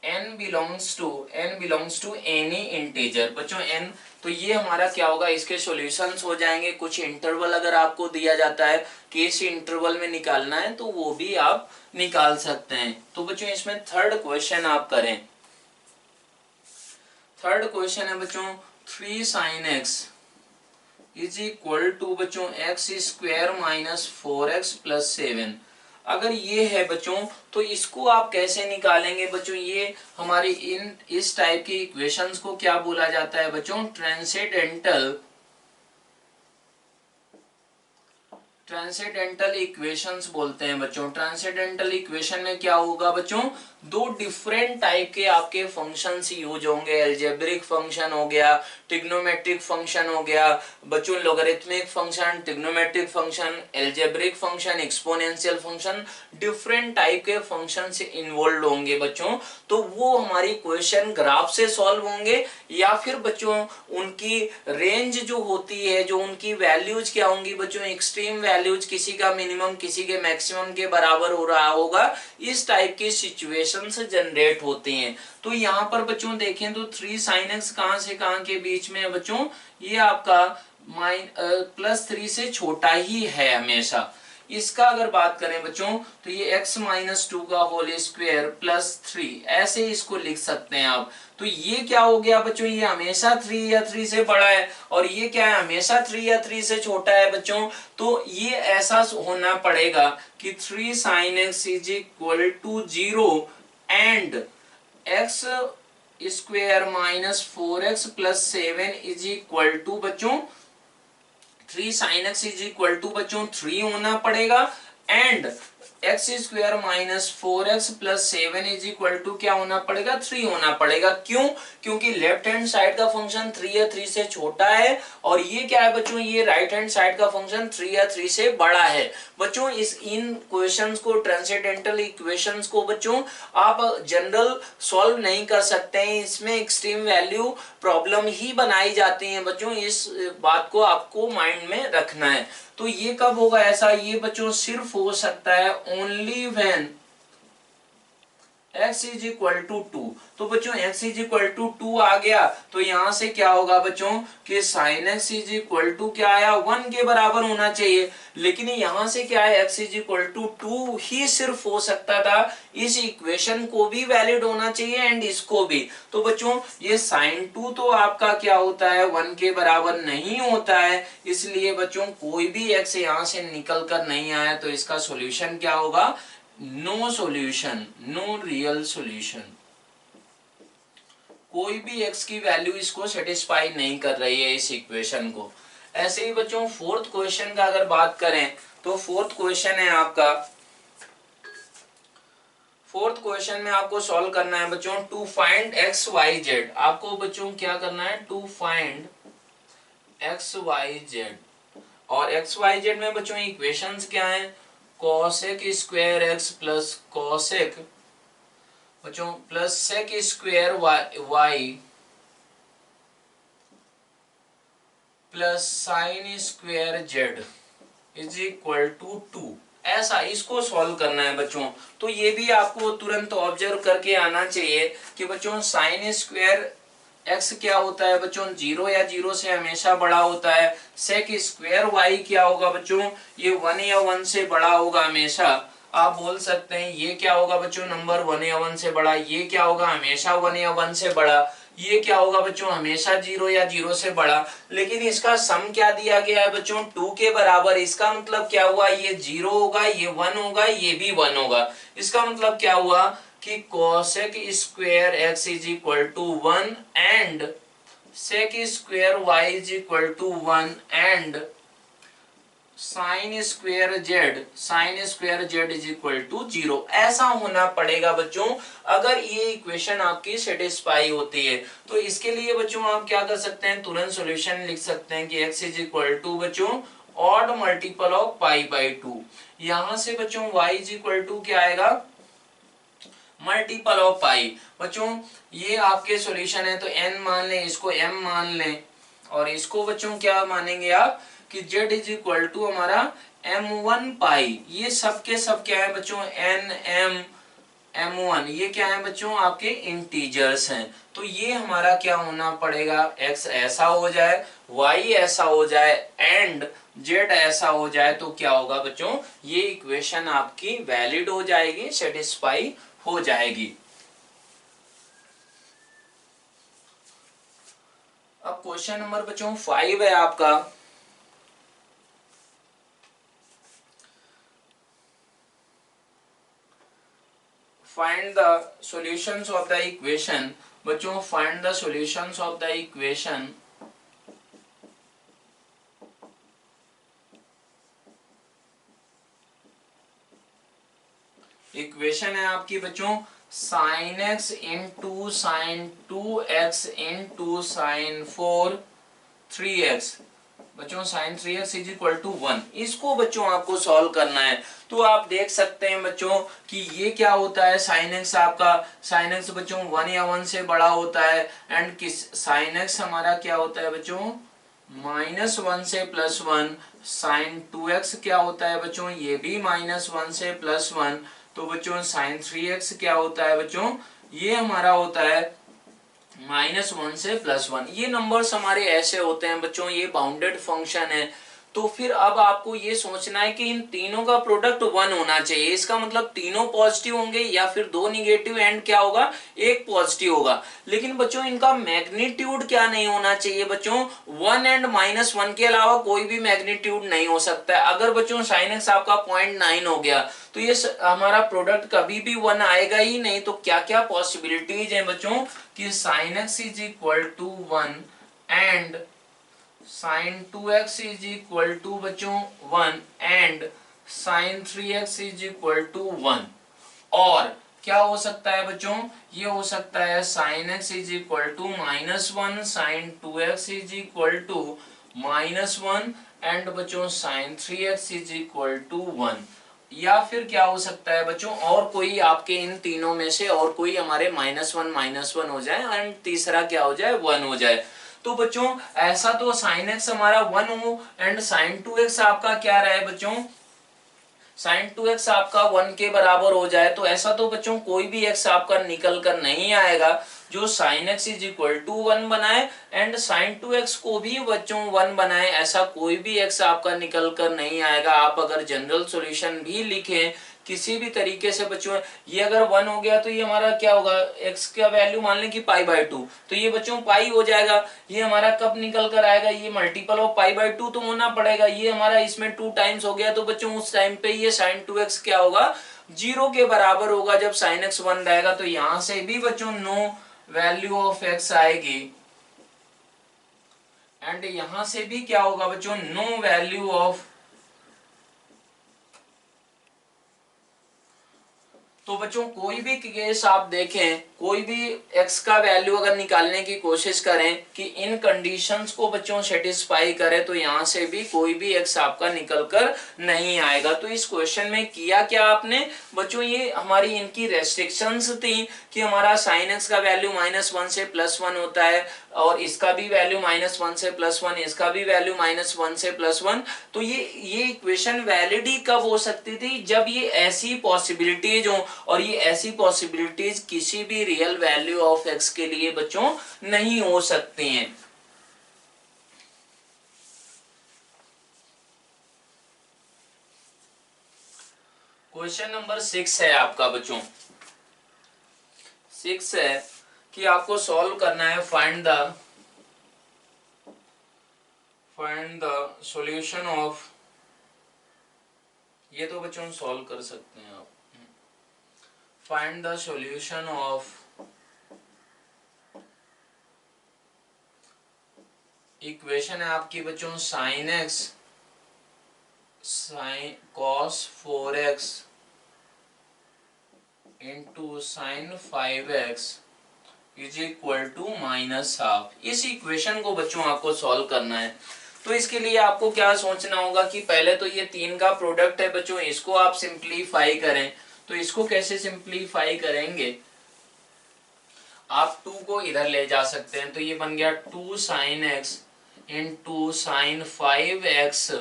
Speaker 1: n belongs to any integer बच्चों n। तो ये हमारा क्या होगा, इसके सॉल्यूशंस हो जाएंगे। कुछ इंटरवल अगर आपको दिया जाता है कि इस इंटरवल में निकालना है तो वो भी आप निकाल सकते हैं। तो बच्चों इसमें थर्ड क्वेश्चन आप करें। थर्ड क्वेश्चन है बच्चों 3 sin x is equal to बच्चों x square minus 4x plus 7। अगर ये है बच्चों तो इसको आप कैसे निकालेंगे बच्चों, ये हमारी इस टाइप की इक्वेशंस को क्या बोला जाता है बच्चों, ट्रांसेंडेंटल इक्वेशंस बोलते हैं बच्चों। ट्रांसेंडेंटल इक्वेशन में क्या होगा बच्चों, दो डिफरेंट टाइप के आपके फंक्शंस यूज होंगे, एल्जेब्रिक फंक्शन हो गया, ट्रिग्नोमेट्रिक फंक्शन हो गया बच्चों, logarithmic function, trigonometric function, algebraic function, exponential function, different type के फंक्शन से इन्वॉल्व होंगे बच्चों। तो वो हमारी क्वेश्चन ग्राफ से सॉल्व होंगे या फिर बच्चों उनकी रेंज जो होती है, जो उनकी वैल्यूज क्या होंगी बच्चों, एक्सट्रीम वैल्यूज, किसी का मिनिमम किसी के मैक्सिमम के बराबर हो रहा होगा, इस टाइप की सिचुएशन से जनरेट होते हैं। तो यहाँ पर बच्चों देखें तो 3 sin x कहां से कहां के बीच में है बच्चों, ये आपका +3 से छोटा ही है हमेशा। इसका अगर बात करें बच्चों तो ये x माइनस 2 का होल स्क्वायर +3, ऐसे इसको लिख सकते हैं आप। तो ये क्या हो गया बच्चों, ये हमेशा 3 या 3 से बड़ा है, और ये क्या है, हमेशा 3 या 3 से छोटा है बच्चों। तो ये ऐसा होना पड़ेगा कि 3 sin x is equal to 0 and x square minus 4x plus 7 is equal to बच्चों 3 sin x is equal to बच्चों 3 होना पड़ेगा and x square minus 4x plus 7 is equal to क्या होना पड़ेगा, 3 होना पड़ेगा। क्यों, क्योंकि लेफ्ट हैंड साइड का फंक्शन 3 या 3 से छोटा है, और ये क्या है बच्चों, ये राइट हैंड साइड का फंक्शन 3 या 3 से बड़ा है बच्चों। इन क्वेश्चंस को, ट्रांसेंडेंटल इक्वेशंस को बच्चों आप जनरल सॉल्व नहीं कर सकते हैं, इसमें एक्सट्रीम वैल्यू प्रॉब्लम ही बनाई जाती है बच्चों। इस बात को आपको माइंड में रखना है। तो ये कब होगा ऐसा, ये बच्चों सिर्फ हो सकता है only when x is equal to 2। तो बच्चों x इज इक्वल टू 2 आ गया तो यहां से क्या होगा बच्चों कि sin x is equal to क्या आया, 1 के बराबर होना चाहिए। लेकिन यहां से क्या है, x इज इक्वल टू 2 ही सिर्फ हो सकता था। इस इक्वेशन को भी वैलिड होना चाहिए एंड इसको भी। तो बच्चों ये sin 2 तो आपका क्या होता है, 1 के बराबर नहीं होता है। इसलिए बच्चों कोई भी x यहां से निकल कर नहीं आया तो इसका सॉल्यूशन क्या होगा, no solution, no real solution. कोई भी x की वैल्यू इसको सेटिस्फाई नहीं कर रही है इस इक्वेशन को। ऐसे ही बच्चों फोर्थ क्वेश्चन का अगर बात करें तो फोर्थ क्वेश्चन है आपका, फोर्थ क्वेश्चन में आपको सॉल्व करना है बच्चों to find x y z. आपको बच्चों क्या करना है, to find x y z. और एक्स वाई जेड में बच्चों इक्वेशंस क्या है, cosec square x plus cosec बच्चों plus sec square y plus sine square z is equal to 2। ऐसा इसको सॉल्व करना है बच्चों। तो ये भी आपको तुरंत ऑब्जर्व करके आना चाहिए कि बच्चों साइन स्क्वायर एक्स क्या होता है बच्चों, 0 या 0 से हमेशा बड़ा होता है। सेक स्क्वायर वाई क्या होगा बच्चों, ये 1 या 1 से बड़ा होगा हमेशा। आप बोल सकते हैं ये क्या होगा बच्चों, नंबर 1 या 1 से बड़ा। ये क्या होगा, हमेशा 1 या 1 से बड़ा। ये क्या होगा बच्चों, हमेशा 0 या 0 से बड़ा। लेकिन इसका सम क्या दिया गया है बच्चों, 2 के बराबर। इसका मतलब क्या हुआ, ये 0 होगा, ये 1 होगा, ये भी 1 होगा। इसका मतलब क्या हुआ कि cosec square x is equal to 1 and sec square y is equal to 1 and sine square z is equal to 0। ऐसा होना पड़ेगा बच्चों अगर ये इक्वेशन आपकी सेटिस्फाई होती है। तो इसके लिए बच्चों आप क्या कर सकते हैं, तुरंत सॉल्यूशन लिख सकते हैं कि x इज इक्वल टू बच्चों odd multiple of pi by 2। यहां से बच्चों y इज इक्वल टू क्या आएगा, मल्टीपल ऑफ पाई। बच्चों ये आपके सॉल्यूशन है तो n मान लें, इसको m मान लें, और इसको बच्चों क्या मानेंगे आप कि z इज इक्वल टू हमारा m1 पाई। ये सब के सब क्या है बच्चों, n m m1 ये क्या है बच्चों, आपके इंटीजर्स हैं। तो ये हमारा क्या होना पड़ेगा, x ऐसा हो जाए, y ऐसा हो जाए एंड z ऐसा हो जाए। तो क्या होगा बच्चों, ये इक्वेशन आपकी वैलिड हो जाएगी, सेटिस्फाई हो जाएगी। अब क्वेश्चन नंबर बच्चों 5 है आपका। Find the solutions of the equation. बच्चों find the solutions of the equation equation है आपकी बच्चों sine x into sine 2x into sine 3x बच्चों sine 3x is equal to 1। इसको बच्चों आपको सॉल्व करना है। तो आप देख सकते हैं बच्चों कि ये क्या होता है, साइन एक्स आपका, साइन एक्स बच्चों 1 या 1 से बड़ा होता है एंड किस साइन एक्स हमारा क्या होता है बच्चों -1 से +1। साइन 2x क्या होता है बच्चों, ये भी -1 से +1। तो बच्चों साइन 3x क्या होता है बच्चों, ये हमारा होता है -1 से +1। ये नंबर्स हमारे ऐसे होते हैं बच्चों, ये बाउंडेड फंक्शन है। तो फिर अब आपको ये सोचना है कि इन तीनों का प्रोडक्ट 1 होना चाहिए। इसका मतलब तीनों पॉजिटिव होंगे या फिर 2 निगेटिव एंड क्या होगा, एक पॉजिटिव होगा। लेकिन बच्चों इनका मैग्नीट्यूड क्या नहीं होना चाहिए बच्चों, 1 एंड -1 के अलावा कोई भी मैग्नीट्यूड नहीं हो सकता है। अगर बच्चों साइन एक्स आपका 0.9 हो गया तो ये हमारा प्रोडक्ट कभी भी 1 आएगा ही नहीं। तो क्या क्या पॉसिबिलिटीज है बच्चों कि sine x is equal to 1 and sine 2x is equal to बच्चों 1 and sine 3x is equal to 1। और क्या हो सकता है बच्चों, ये हो सकता है sine x is equal to -1 sine 2x is equal to -1 and बच्चों sine 3x is equal to 1। या फिर क्या हो सकता है बच्चों, और कोई आपके इन तीनों में से और कोई हमारे -1 हो जाए एंड तीसरा क्या हो जाए, 1 हो जाए। तो बच्चों ऐसा तो साइन एक्स हमारा 1 हो एंड साइन 2x आपका क्या रहे बच्चों, साइन 2x आपका 1 के बराबर हो जाए। तो ऐसा तो बच्चों कोई भी x आपका निकल कर नहीं आएगा जो sine x is equal to 1 बनाए एंड साइन 2x को भी बच्चों 1 बनाए। ऐसा कोई भी x आपका निकल कर नहीं आएगा। आप अगर जनरल सॉल्यूशन भी लिखें किसी भी तरीके से बच्चों, ये अगर 1 हो गया तो ये हमारा क्या होगा, x का वैल्यू मान लें कि π/2, तो ये बच्चों पाई हो जाएगा। ये हमारा कब निकल कर आएगा, ये मल्टीपल ऑफ π/2 तो होना पड़ेगा। ये हमारा इसमें 2 टाइम्स हो गया तो बच्चों उस टाइम पे ये साइन 2x क्या होगा, 0 के बराबर होगा जब साइन x 1 रहेगा। तो यहां से भी बच्चों नो वैल्यू ऑफ x आएगी एंड यहां से भी क्या होगा बच्चों, नो तो बच्चों कोई भी केस आप देखें, कोई भी x का वैल्यू अगर निकालने की कोशिश करें कि इन कंडीशंस को बच्चों सेटिस्फाई करे, तो यहाँ से भी कोई भी x आपका निकल कर नहीं आएगा। तो इस क्वेश्चन में किया क्या आपने बच्चों, ये हमारी इनकी रेस्ट्रिक्शंस थी कि हमारा sin x का वैल्यू -1 से +1 होता है, और इसका भी वैल्यू -1 से +1, इसका भी वैल्यू -1 से +1। तो ये इक्वेशन वैलिड ही कब हो सकती थी, जब ये ऐसी पॉसिबिलिटीज हो, और ये ऐसी पॉसिबिलिटीज किसी भी रियल वैल्यू ऑफ x के लिए बच्चों नहीं हो सकती हैं। क्वेश्चन नंबर 6 है आपका बच्चों, 6 है कि आपको सॉल्व करना है फाइंड द सॉल्यूशन ऑफ, ये तो बच्चों सॉल्व कर सकते हैं आप, find the solution of equation है आपकी बच्चों sin x cos 4x into sine 5x is equal to -12। इस इक्वेशन को बच्चों आपको सॉल्व करना है। तो इसके लिए आपको क्या सोचना होगा कि पहले तो ये 3 का प्रोडक्ट है बच्चों, इसको आप सिंप्लीफाई करें। तो इसको कैसे सिंप्लीफाई करेंगे, आप 2 को इधर ले जा सकते हैं, तो ये बन गया 2 sin x into sine 5x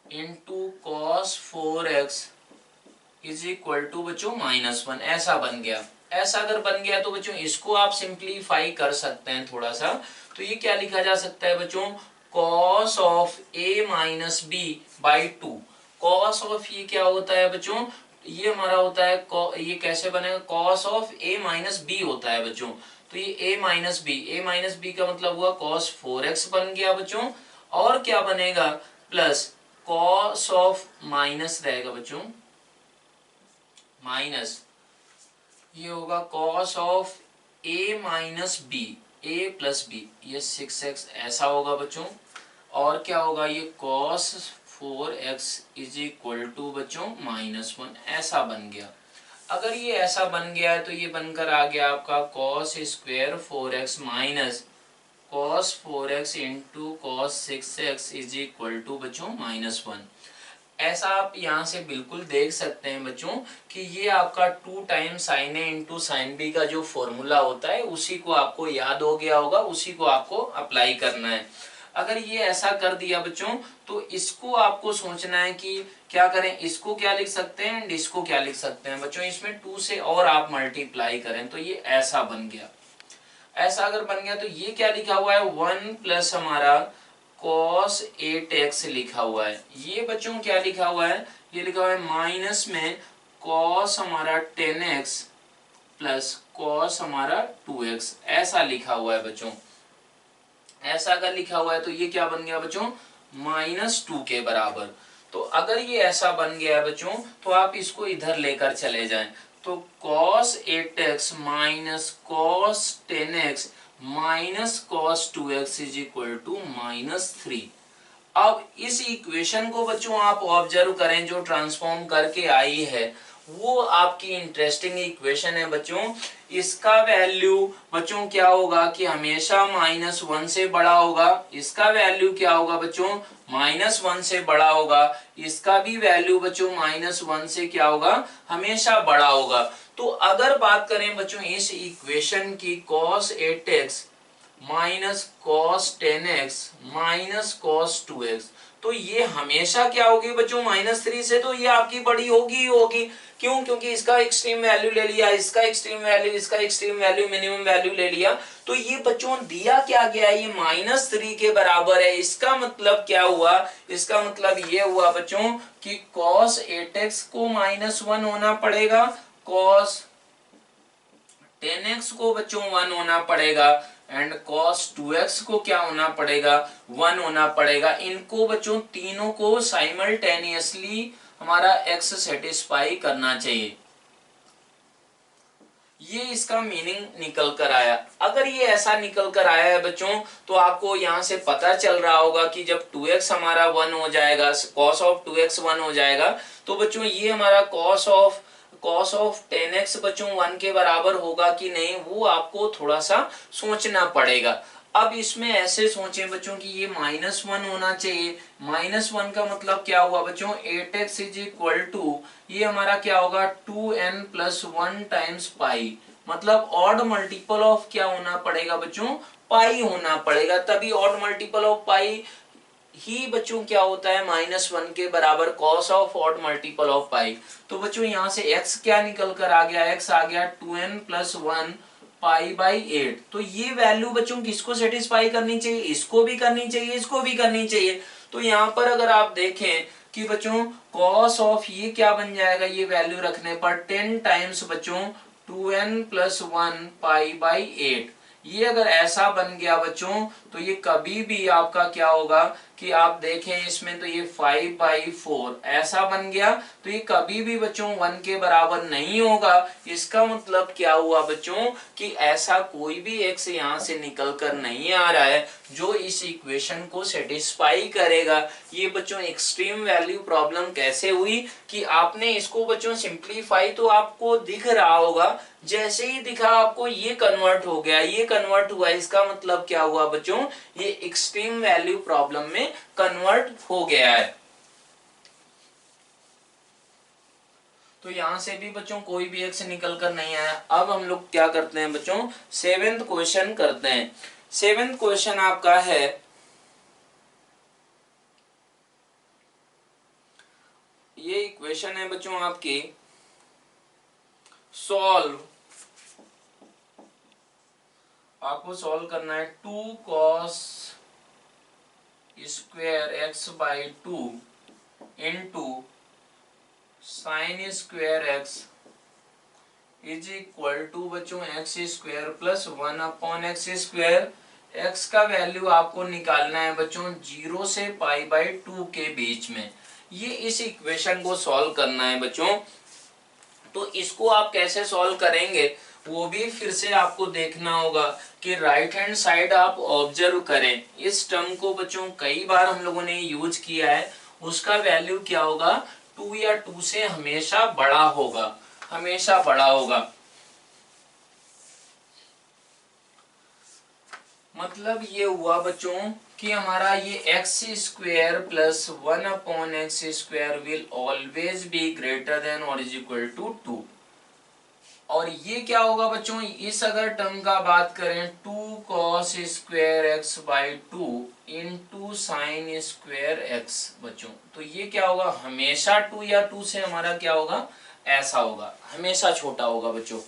Speaker 1: into cos 4x is equal to बच्चों -1। ऐसा बन गया। ऐसा अगर बन गया तो बच्चों इसको आप सिंप्लीफाई कर सकते हैं थोड़ा सा। तो ये क्या लिखा जा सकता है बच्चों, cos of a minus b by 2। cos of ये क्या होता है बच्चों, ये हमारा होता है, ये कैसे बनेगा, cos of a minus b होता है बच्चों। तो ये a माइनस बी का मतलब हुआ cos 4x बन गया बच्चों। और क्या बनेगा, प्लस cos ऑफ माइनस रहेगा बच्चों, माइनस ये होगा cos of a minus b, a plus b, ये 6x ऐसा होगा बच्चों। और क्या होगा, ये cos 4x is equal to बच्चों -1, ऐसा बन गया। अगर ये ऐसा बन गया है तो ये बनकर आ गया आपका cos square 4x minus cos 4x into cos 6x is equal to बच्चों -1। ऐसा आप यहाँ से बिल्कुल देख सकते हैं बच्चों कि ये आपका 2 times sin a into sine b का जो फॉर्मूला होता है उसी को आपको याद हो गया होगा, उसी को आपको अप्लाई करना है। अगर ये ऐसा कर दिया बच्चों तो इसको आपको सोचना है कि क्या करें, इसको क्या लिख सकते हैं एंड इसको क्या लिख सकते हैं बच्चों, इसमें 2 से और आप मल्टीप्लाई करें तो ये ऐसा बन गया। ऐसा अगर बन गया तो ये क्या लिखा हुआ है, 1 प्लस हमारा cos 8x लिखा हुआ है। ये बच्चों क्या लिखा हुआ है, ये लिखा हुआ है माइनस में cos हमारा 10x प्लस cos हमारा 2x, ऐसा लिखा हुआ है बच्चों। ऐसा अगर लिखा हुआ है तो ये क्या बन गया बच्चों, -2 के बराबर। तो अगर ये ऐसा बन गया है बच्चों तो आप इसको इधर लेकर चले जाएं, तो cos 8x minus cos 10x minus cos 2x is equal to -3। अब इस इक्वेशन को बच्चों आप ऑब्जर्व करें, जो ट्रांसफॉर्म करके आई है वो आपकी इंटरेस्टिंग इक्वेशन है बच्चों। इसका वैल्यू बच्चों क्या होगा कि हमेशा -1 से बड़ा होगा। इसका वैल्यू क्या होगा बच्चों, -1 से बड़ा होगा। इसका भी वैल्यू बच्चों -1 से क्या होगा, हमेशा बड़ा होगा। तो अगर बात करें बच्चों इस इक्वेशन की cos 8x minus cos 10x minus cos 2x, तो ये हमेशा क्या होगी बच्चों, -3 से, तो ये आपकी बड़ी होगी ही होगी। क्यों, क्योंकि इसका एक्सट्रीम वैल्यू ले लिया, इसका एक्सट्रीम वैल्यू, इसका एक्सट्रीम वैल्यू, मिनिमम वैल्यू ले लिया। तो ये बच्चों दिया क्या गया, ये -3 के बराबर है। इसका मतलब क्या हुआ, इसका मतलब ये हुआ बच्चों कि cos 8x को -1 होना पड़ेगा, cos 10x को बच्चों 1 होना पड़ेगा, एंड cos 2x को क्या होना पड़ेगा, 1 होना पड़ेगा। इनको बच्चों तीनों को साइमल्टेनियसली हमारा x सेटिस्फाई करना चाहिए। ये इसका मीनिंग निकल कर आया। अगर ये ऐसा निकल कर आया है बच्चों तो आपको यहाँ से पता चल रहा होगा कि जब 2x हमारा 1 हो जाएगा, cos ऑफ 2x 1 हो जाएगा, तो बच्चों ये हमारा cos of cos of 10x बच्चों 1 के बराबर होगा कि नहीं, वो आपको थोड़ा सा सोचना पड़ेगा। अब इसमें ऐसे सोचें बच्चों कि ये -1 होना चाहिए। -1 का मतलब क्या हुआ बच्चों, 8x इज इक्वल टू, ये हमारा क्या होगा 2n प्लस 1 टाइम्स पाई, मतलब ऑड मल्टीपल ऑफ क्या होना पड़ेगा बच्चों, पाई होना पड़ेगा, तभी ऑड मल्टीपल ऑफ पाई ही बच्चों क्या होता है -1 के बराबर cos of odd multiple of pi. तो बच्चों यहाँ से x क्या निकल कर आ गया, x आ गया 2n प्लस 1 पाई बाई 8। तो ये वैल्यू बच्चों किसको सेटिस्फाई करनी चाहिए, इसको भी करनी चाहिए, इसको भी करनी चाहिए। तो यहाँ पर अगर आप देखें कि बच्चों कॉस ऑफ ये क्या बन जाएगा, ये वैल्यू रखने पर 10 टाइम्स बच्चों 2n प्लस 1 पाई बाई 8। ये अगर ऐसा बन गया बच्चों तो ये कभी भी आपका क्या होगा कि आप देखें इसमें तो ये 5/4 ऐसा बन गया, तो ये कभी भी बच्चों 1 के बराबर नहीं होगा। इसका मतलब क्या हुआ बच्चों कि ऐसा कोई भी x यहाँ से निकल कर नहीं आ रहा है जो इस इक्वेशन को सेटिस्फाई करेगा। ये बच्चों एक्सट्रीम वैल्यू प्रॉब्लम कैसे हुई कि आपने इसको बच्चों सिंप्लीफाई तो आपको दिख रहा होगा, जैसे ही दिखा आपको ये कन्वर्ट हो गया, ये कन्वर्ट हुआ, इसका मतलब क्या हुआ बच्चों, ये एक्सट्रीम वैल्यू प्रॉब्लम में कन्वर्ट हो गया है। तो यहां से भी बच्चों कोई भी एक्स निकल कर नहीं आया। अब हम लोग क्या करते हैं बच्चों, 7th क्वेश्चन करते हैं। 7th क्वेश्चन आपका है, ये इक्वेशन है बच्चों आपकी, सॉल्व, आपको सॉल्व करना है 2 cos square x by 2 into sine square x is equal to बच्चों x square plus 1 upon x square. X का वैल्यू आपको निकालना है बच्चों 0 से पाई बाई 2 के बीच में। ये इस इक्वेशन को सॉल्व करना है बच्चों। तो इसको आप कैसे सॉल्व करेंगे वो भी फिर से आपको देखना होगा कि राइट हैंड साइड आप ऑब्जर्व करें। इस टर्म को बच्चों कई बार हम लोगों ने यूज किया है, उसका वैल्यू क्या होगा 2 या 2 से हमेशा बड़ा होगा, हमेशा बड़ा होगा। मतलब ये हुआ बच्चों कि हमारा ये x square plus 1 upon x square will always be greater than और इज इक्वल टू 2। और ये क्या होगा बच्चों, इस अगर टर्म का बात करें 2 cos square x by 2 into sine square x बच्चों, तो ये क्या होगा हमेशा 2 या 2 से हमारा क्या होगा, ऐसा होगा, हमेशा छोटा होगा बच्चों।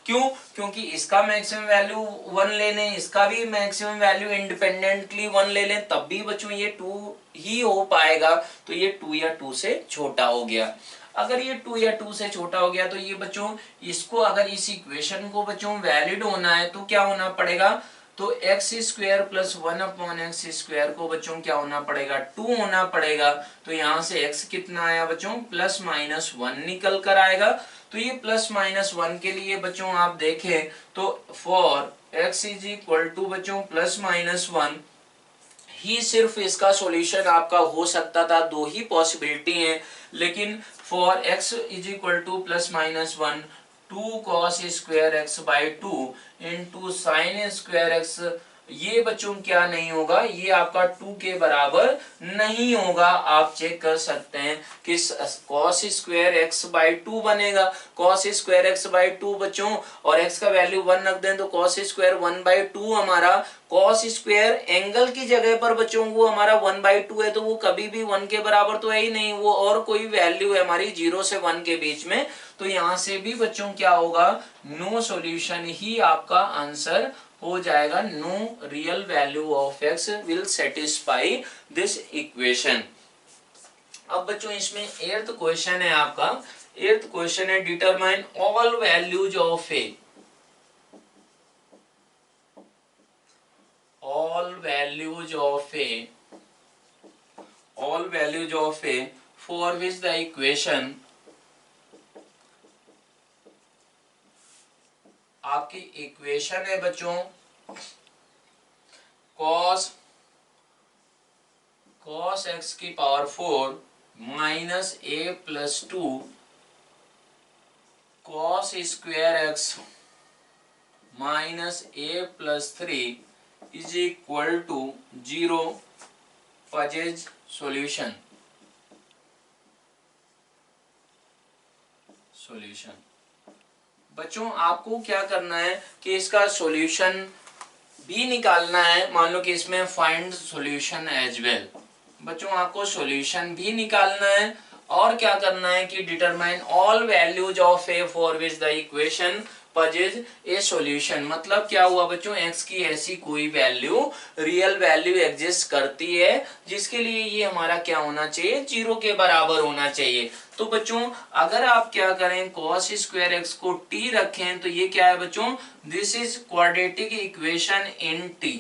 Speaker 1: क्यों, क्योंकि इसका मैक्सिमम वैल्यू 1 ले लें, इसका भी मैक्सिमम वैल्यू इंडिपेंडेंटली 1 ले लें, तब भी बच्चों ये 2 ही हो पाएगा। तो ये 2 या 2 से छोटा हो गया। अगर ये 2 या 2 से छोटा हो गया तो ये बच्चों इसको अगर इस इक्वेशन को बच्चों वैलिड होना है तो क्या होना पड़ेगा, तो x square plus 1 upon x square को बच्चों क्या होना पड़ेगा 2 होना पड़ेगा। तो यहाँ से x कितना आया बच्चों प्लस माइनस 1 निकल कर आएगा। तो ये प्लस माइनस 1 के लिए बच्चों आप देखें तो for x is equal to बच्चों प्लस माइनस 1 ही सिर्फ इसका सॉल्यूशन आपका हो सकता था, 2 ही पॉसिबिलिटी है। लेकिन for x is equal two plus minus 1 2 cos square x by 2 into sine square x, ये बच्चों क्या नहीं होगा, ये आपका 2 के बराबर नहीं होगा। आप चेक कर सकते हैं कि cos स्क्वायर एक्स बाई 2 बनेगा, cos स्क्वायर एक्स बाई 2 बच्चों, और x का वैल्यू 1 रख दें तो cos स्क्वायर 1/2 हमारा, cos स्क्वायर एंगल की जगह पर बच्चों वो हमारा 1/2 है, तो वो कभी भी 1 के बराबर तो है ही नहीं, वो और कोई वैल्यू है हमारी 0 से 1 के बीच में। तो यहाँ से भी बच्चों क्या होगा, नो सॉल्यूशन ही आपका आंसर हो जाएगा, no real value of x will satisfy this equation. अब बच्चों इसमें 8th क्वेश्चन है आपका, 8th क्वेश्चन है determine all values of A, all values of a, all values of a for which the equation, आपकी equation है बच्चों cos x की power 4 minus a plus 2 cos square x minus a plus 3 is equal to 0 possess solution. बच्चों आपको क्या करना है कि इसका सॉल्यूशन भी निकालना है। मान लो कि इसमें फाइंड सॉल्यूशन एज वेल। बच्चों आपको सॉल्यूशन भी निकालना है और क्या करना है कि determine all values of A for which the equation पजेज A solution. मतलब क्या हुआ बच्चों, एक्स की ऐसी कोई वैल्यू रियल वैल्यू एग्जिस्ट करती है जिसके लिए ये हमारा क्या होना चाहिए, 0 के बराबर होना चाहिए। तो बच्चों अगर आप क्या करें, cos स्क्वायर एक्स को t रखें तो ये क्या है बच्चों, this is quadratic equation in t।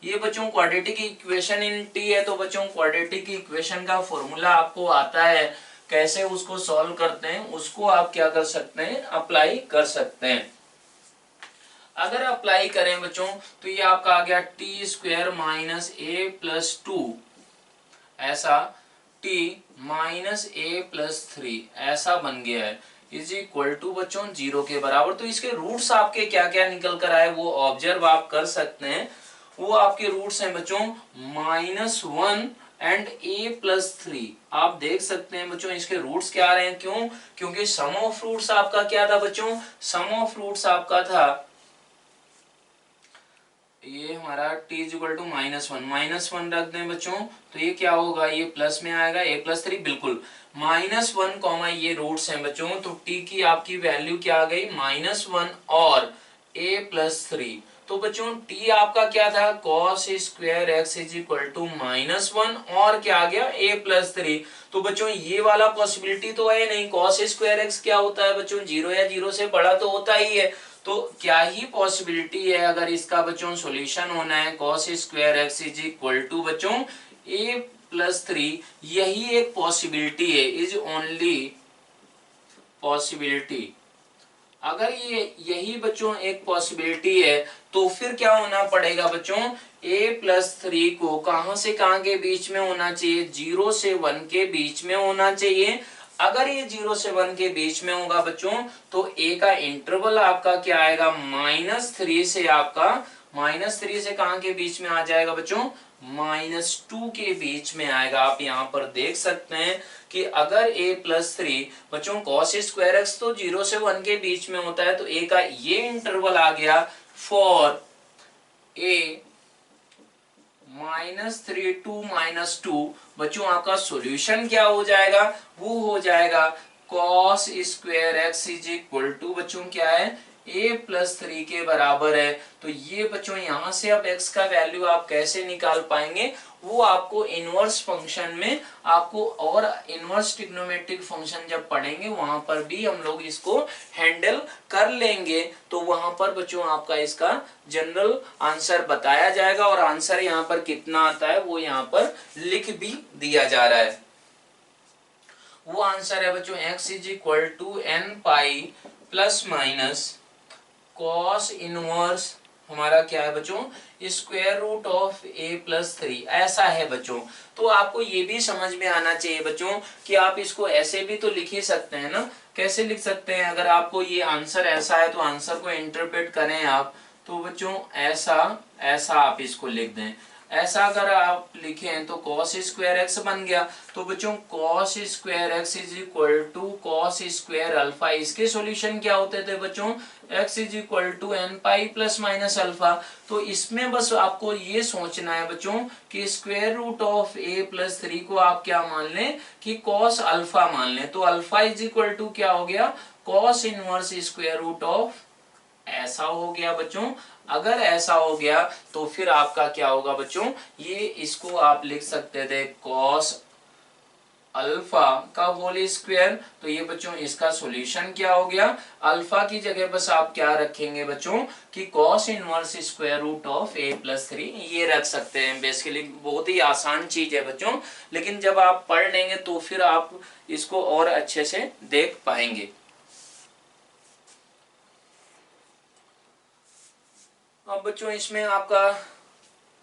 Speaker 1: ये बच्चों क्वाड्रेटिक इक्वेशन इन t है। तो बच्चों क्वाड्रेटिक इक्वेशन का फॉर्मूला आपको आता है, कैसे उसको सॉल्व करते हैं उसको आप क्या कर सकते हैं, अप्लाई कर सकते हैं। अगर अप्लाई करें बच्चों तो ये आपका आ गया T square minus a plus 2 ऐसा, t माइनस ए प्लस 3 ऐसा बन गया है, इज इक्वल टू बच्चों 0 के बराबर। तो इसके रूट्स आपके क्या क्या निकल कर आए वो ऑब्जर्व आप कर सकते हैं। वो आपके रूट्स हैं बच्चों -1 एंड a प्लस 3। आप देख सकते हैं बच्चों इसके रूट्स क्या आ रहे हैं, क्यों, क्योंकि सम ऑफ रूट्स आपका क्या था बच्चों, सम ऑफ रूट्स आपका था ये हमारा t इज इक्वल टू -1 रख दें बच्चों तो ये क्या होगा, ये प्लस में आएगा a प्लस 3, बिल्कुल -1 कॉमा ये रूट्स हैं बच्चों। तो t की आपकी वैल्यू क्या आ गई, -1 और a प्लस 3। तो बच्चों t आपका क्या था, cos square x is equal to -1 और क्या आ गया a प्लस 3। तो बच्चों ये वाला पॉसिबिलिटी तो है नहीं, cos स्क्वायर एक्स क्या होता है बच्चों, 0 या 0 से बड़ा तो होता ही है। तो क्या ही पॉसिबिलिटी है अगर इसका बच्चों सॉल्यूशन होना है, cos square x is equal to बच्चों a प्लस 3, यही एक पॉसिबिलिटी है, इज ओनली पॉसिबिलिटी। अगर ये यही बच्चों एक पॉसिबिलिटी है तो फिर क्या होना पड़ेगा बच्चों, a प्लस 3 को कहां से कहां के बीच में होना चाहिए, 0 से 1 के बीच में होना चाहिए। अगर ये 0 से 1 के बीच में होगा बच्चों तो a का इंटरवल आपका क्या आएगा, -3 से आपका -3 से कहां के बीच में आ जाएगा बच्चों, -2 के बीच में आएगा। आप यहाँ पर देख सकते हैं कि अगर a प्लस 3 बच्चों cos स्क्वायर एक्स तो 0 से 1 के बीच में होता है, तो a का ये इंटरवल आ गया फॉर a -3 to -2। बच्चों आपका सॉल्यूशन क्या हो जाएगा, वो हो जाएगा cos square x is equal to बच्चों क्या है, a प्लस 3 के बराबर है। तो ये बच्चों यहां से अब x का वैल्यू आप कैसे निकाल पाएंगे, वो आपको इनवर्स फंक्शन में आपको और इनवर्स ट्रिग्नोमेट्रिक फंक्शन जब पढ़ेंगे वहां पर भी हम लोग इसको हैंडल कर लेंगे। तो वहां पर बच्चों आपका इसका जनरल आंसर बताया जाएगा और आंसर यहाँ पर कितना आता है वो यहाँ पर लिख भी दिया जा रहा है। वो आंसर है बच्चों x is equal to n pi plus minus cos inverse हमारा क्या है बच्चों, square root of a plus 3 ऐसा है बच्चों। तो आपको ये भी समझ में आना चाहिए बच्चों कि आप इसको ऐसे भी तो लिख ही सकते हैं ना। कैसे लिख सकते हैं, अगर आपको ये आंसर ऐसा है तो आंसर को इंटरप्रेट करें आप, तो बच्चों ऐसा ऐसा आप इसको लिख दें। ऐसा अगर आप लिखें तो cos स्क्वायर एक्स बन गया। तो बच्चों cos square x is equal to cos square alpha, इसके सॉल्यूशन क्या होते थे बच्चों, x is equal to n pi plus minus alpha. तो इसमें बस आपको ये सोचना है बच्चों कि square root of a plus 3 को आप क्या मान लें कि cos अल्फा मान लें। तो अल्फा इज इक्वल टू क्या हो गया, cos inverse square root of, ऐसा हो गया बच्चों। अगर ऐसा हो गया तो फिर आपका क्या होगा बच्चों, ये इसको आप लिख सकते थे cos अल्फा का होल स्क्वायर। तो ये बच्चों इसका सॉल्यूशन क्या हो गया, अल्फा की जगह बस आप क्या रखेंगे बच्चों कि cos inverse square root of a plus 3 ये रख सकते हैं। बेसिकली बहुत ही आसान चीज है बच्चों, लेकिन जब आप पढ़ लेंगे तो फिर आप इसको और अच्छे से देख पाएंगे। अब बच्चों इसमें आपका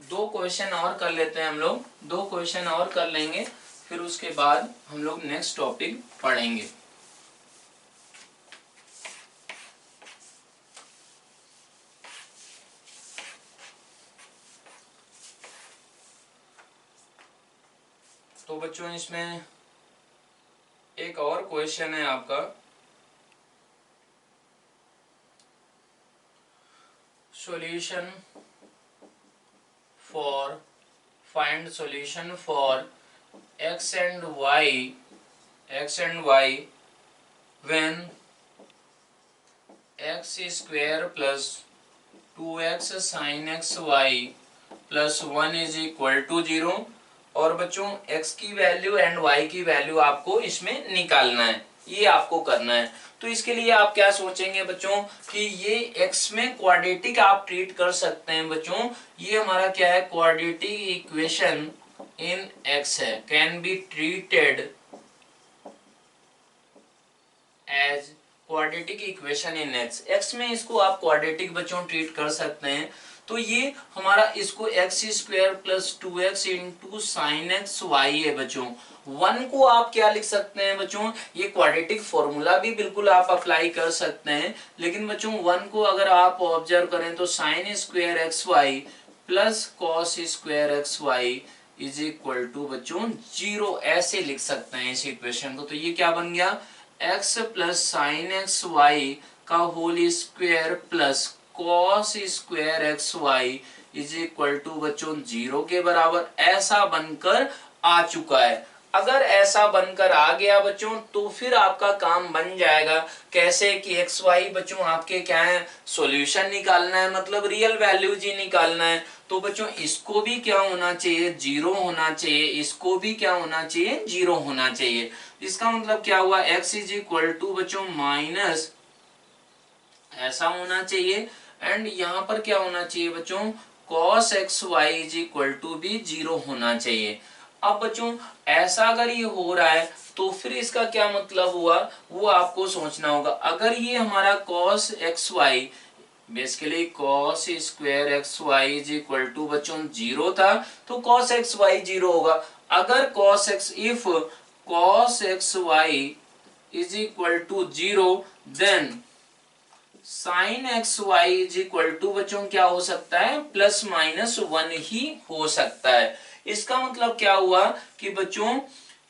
Speaker 1: 2 क्वेश्चन और कर लेते हैं हम लोग, 2 क्वेश्चन और कर लेंगे फिर उसके बाद हम लोग नेक्स्ट टॉपिक पढ़ेंगे। तो बच्चों इसमें एक और क्वेश्चन है आपका, solution for find solution for x and y when x square plus 2x sin x y plus 1 is equal to 0। और बच्चों x की वैल्यू एंड y की वैल्यू आपको इसमें निकालना है, ये आपको करना है। तो इसके लिए आप क्या सोचेंगे बच्चों कि ये x में क्वाड्रेटिक आप ट्रीट कर सकते हैं बच्चों। ये हमारा क्या है, क्वाड्रेटिक इक्वेशन इन x है, can be treated as quadratic equation in x में इसको आप क्वाड्रेटिक बच्चों ट्रीट कर सकते हैं। तो ये हमारा इसको x square plus 2x into sine x y है बच्चों। 1 को आप क्या लिख सकते हैं बच्चों, ये क्वाड्रेटिक फॉर्मूला भी बिल्कुल आप अप्लाई कर सकते हैं, लेकिन बच्चों 1 को अगर आप ऑब्जर्व करें तो sine square x y plus cos square x y is equal to बच्चों 0, ऐसे लिख सकते हैं इस इक्वेशन को। तो ये क्या बन गया, x plus sine x y का whole square plus cos square x y is equal to बच्चों 0 के बराबर, ऐसा बनकर आ चुका है। अगर ऐसा बनकर आ गया बच्चों तो फिर आपका काम बन जाएगा कैसे कि एक्स वाई बच्चों आपके क्या है, सॉल्यूशन निकालना है, मतलब रियल वैल्यूज ही निकालना है। तो बच्चों इसको भी क्या होना चाहिए, 0 होना चाहिए, इसको भी क्या होना चाहिए, 0 होना चाहिए। इसका मतलब क्या हुआ, x इज इक्वल टू बच्चों माइनस ऐसा होना चाहिए, एंड यहाँ पर क्या होना चाहिए बच्चों, cos x y is equal to भी 0 होना चाहिए। अब बच्चों ऐसा अगर ये हो रहा है तो फिर इसका क्या मतलब हुआ वो आपको सोचना होगा। अगर ये हमारा cos x y basically cos square x y is equal to बच्चों 0 था तो cos एक्स वाई 0 होगा। अगर if cos x y is equal to 0 then sine x y is equal to बच्चों क्या हो सकता है, प्लस माइनस 1 ही हो सकता है। इसका मतलब क्या हुआ कि बच्चों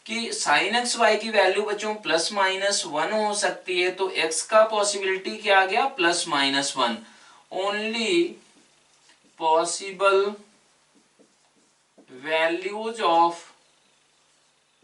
Speaker 1: कि साइन एक्स वाई की वैल्यू बच्चों प्लस माइनस 1 हो सकती है, तो x का पॉसिबिलिटी क्या आ गया, plus minus 1। Only possible values of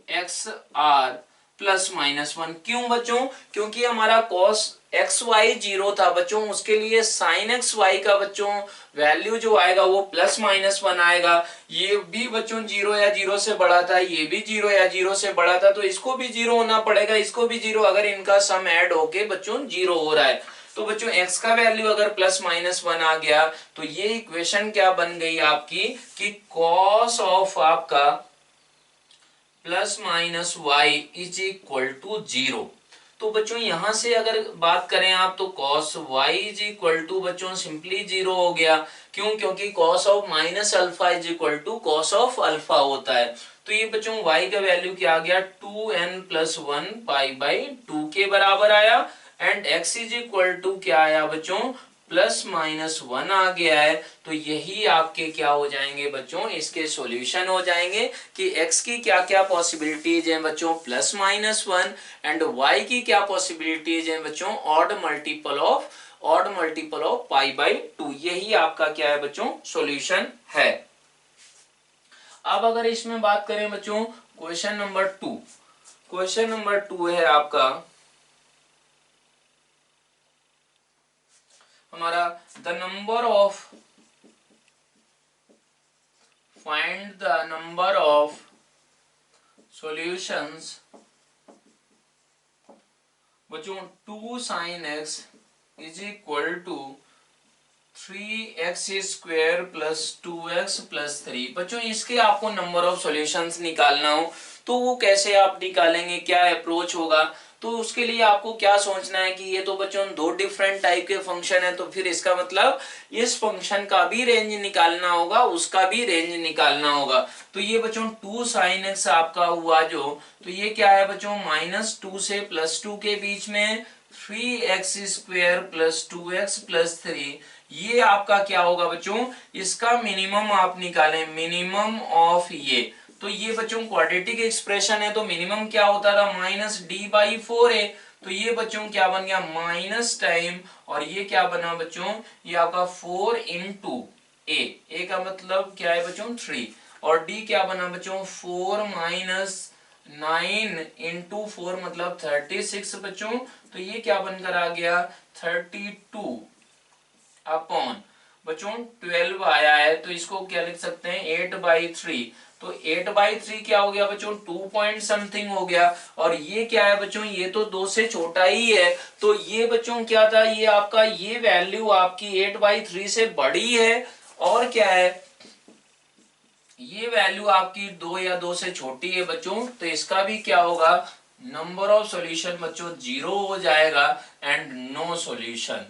Speaker 1: x are plus minus 1। क्यों बच्चों, क्योंकि हमारा cos एक्स वाई 0 था बच्चों, उसके लिए साइन एक्स वाई का बच्चों वैल्यू जो आएगा वो प्लस माइनस 1 आएगा। ये भी बच्चों 0 या 0 से बड़ा था, ये भी 0 या 0 से बड़ा था, तो इसको भी 0 होना पड़ेगा, इसको भी 0। अगर इनका सम ऐड होके बच्चों 0 हो रहा है तो बच्चों x का वैल्यू अगर प्लस माइनस 1 आ गया तो ये इक्वेशन क्या बन गई आपकी कि cos ऑफ आपका plus minus Y is equal to 0। तो बच्चों यहां से अगर बात करें आप तो cos y is equal to बच्चों सिंपली 0 हो गया। क्यों, क्योंकि cos of minus alpha is equal to cos of alpha होता है। तो ये बच्चों y का वैल्यू क्या आ गया, 2n प्लस 1 पाई बाई 2 के बराबर आया, and x is equal to क्या आया बच्चों, प्लस माइनस 1 आ गया है। तो यही आपके क्या हो जाएंगे बच्चों, इसके सॉल्यूशन हो जाएंगे कि x की क्या क्या पॉसिबिलिटीज हैं बच्चों, प्लस माइनस 1, एंड y की क्या पॉसिबिलिटीज हैं बच्चों, odd multiple of pi by 2। यही आपका क्या है बच्चों, सॉल्यूशन है। अब अगर इसमें बात करें बच्चों क्वेश्चन नंबर 2 है आपका हमारा find the number of solutions बच्चों 2 sin x is equal to 3x square plus 2x plus 3। बच्चों इसके आपको नंबर ऑफ सॉल्यूशंस निकालना हो तो वो कैसे आप निकालेंगे, क्या अप्रोच होगा, तो उसके लिए आपको क्या सोचना है कि ये तो बच्चों 2 डिफरेंट टाइप के फंक्शन है, तो फिर इसका मतलब इस फंक्शन का भी रेंज निकालना होगा, उसका भी रेंज निकालना होगा। तो ये बच्चों 2 sin x आपका हुआ जो, तो ये क्या है बच्चों, -2 से +2 के बीच में 3x square plus 2x plus 3। ये आपका क्या होगा बच्चों, इसका मिनिमम आप निकालें, मिनिमम ऑफ ये, तो ये बच्चों क्वाड्रेटिक एक्सप्रेशन है, तो मिनिमम क्या होता था -d/4 है। तो ये बच्चों क्या बन गया माइनस टाइम, और ये क्या बना बच्चों, ये आपका 4 इंटू ए का मतलब क्या है बच्चों 3, और डी क्या बना बच्चों 4 माइनस 9 इंटू 4 मतलब 36 बच्चों। तो ये क्या बनकर आ गया 32 अपॉन बच्चों 12 आया है, तो इसको क्या लिख सकते हैं 8/3। तो 8/3 क्या हो गया बच्चों 2 पॉइंट समथिंग हो गया, और ये क्या है बच्चों ये तो 2 से छोटा ही है। तो ये बच्चों क्या था, ये आपका ये वैल्यू आपकी 8/3 से बड़ी है, और क्या है ये वैल्यू आपकी 2 या 2 से छोटी है बच्चों। तो इसका भी क्या होगा नंबर ऑफ सॉल्यूशन बच्चों 0 हो जाएगा, एंड नो सॉल्यूशन,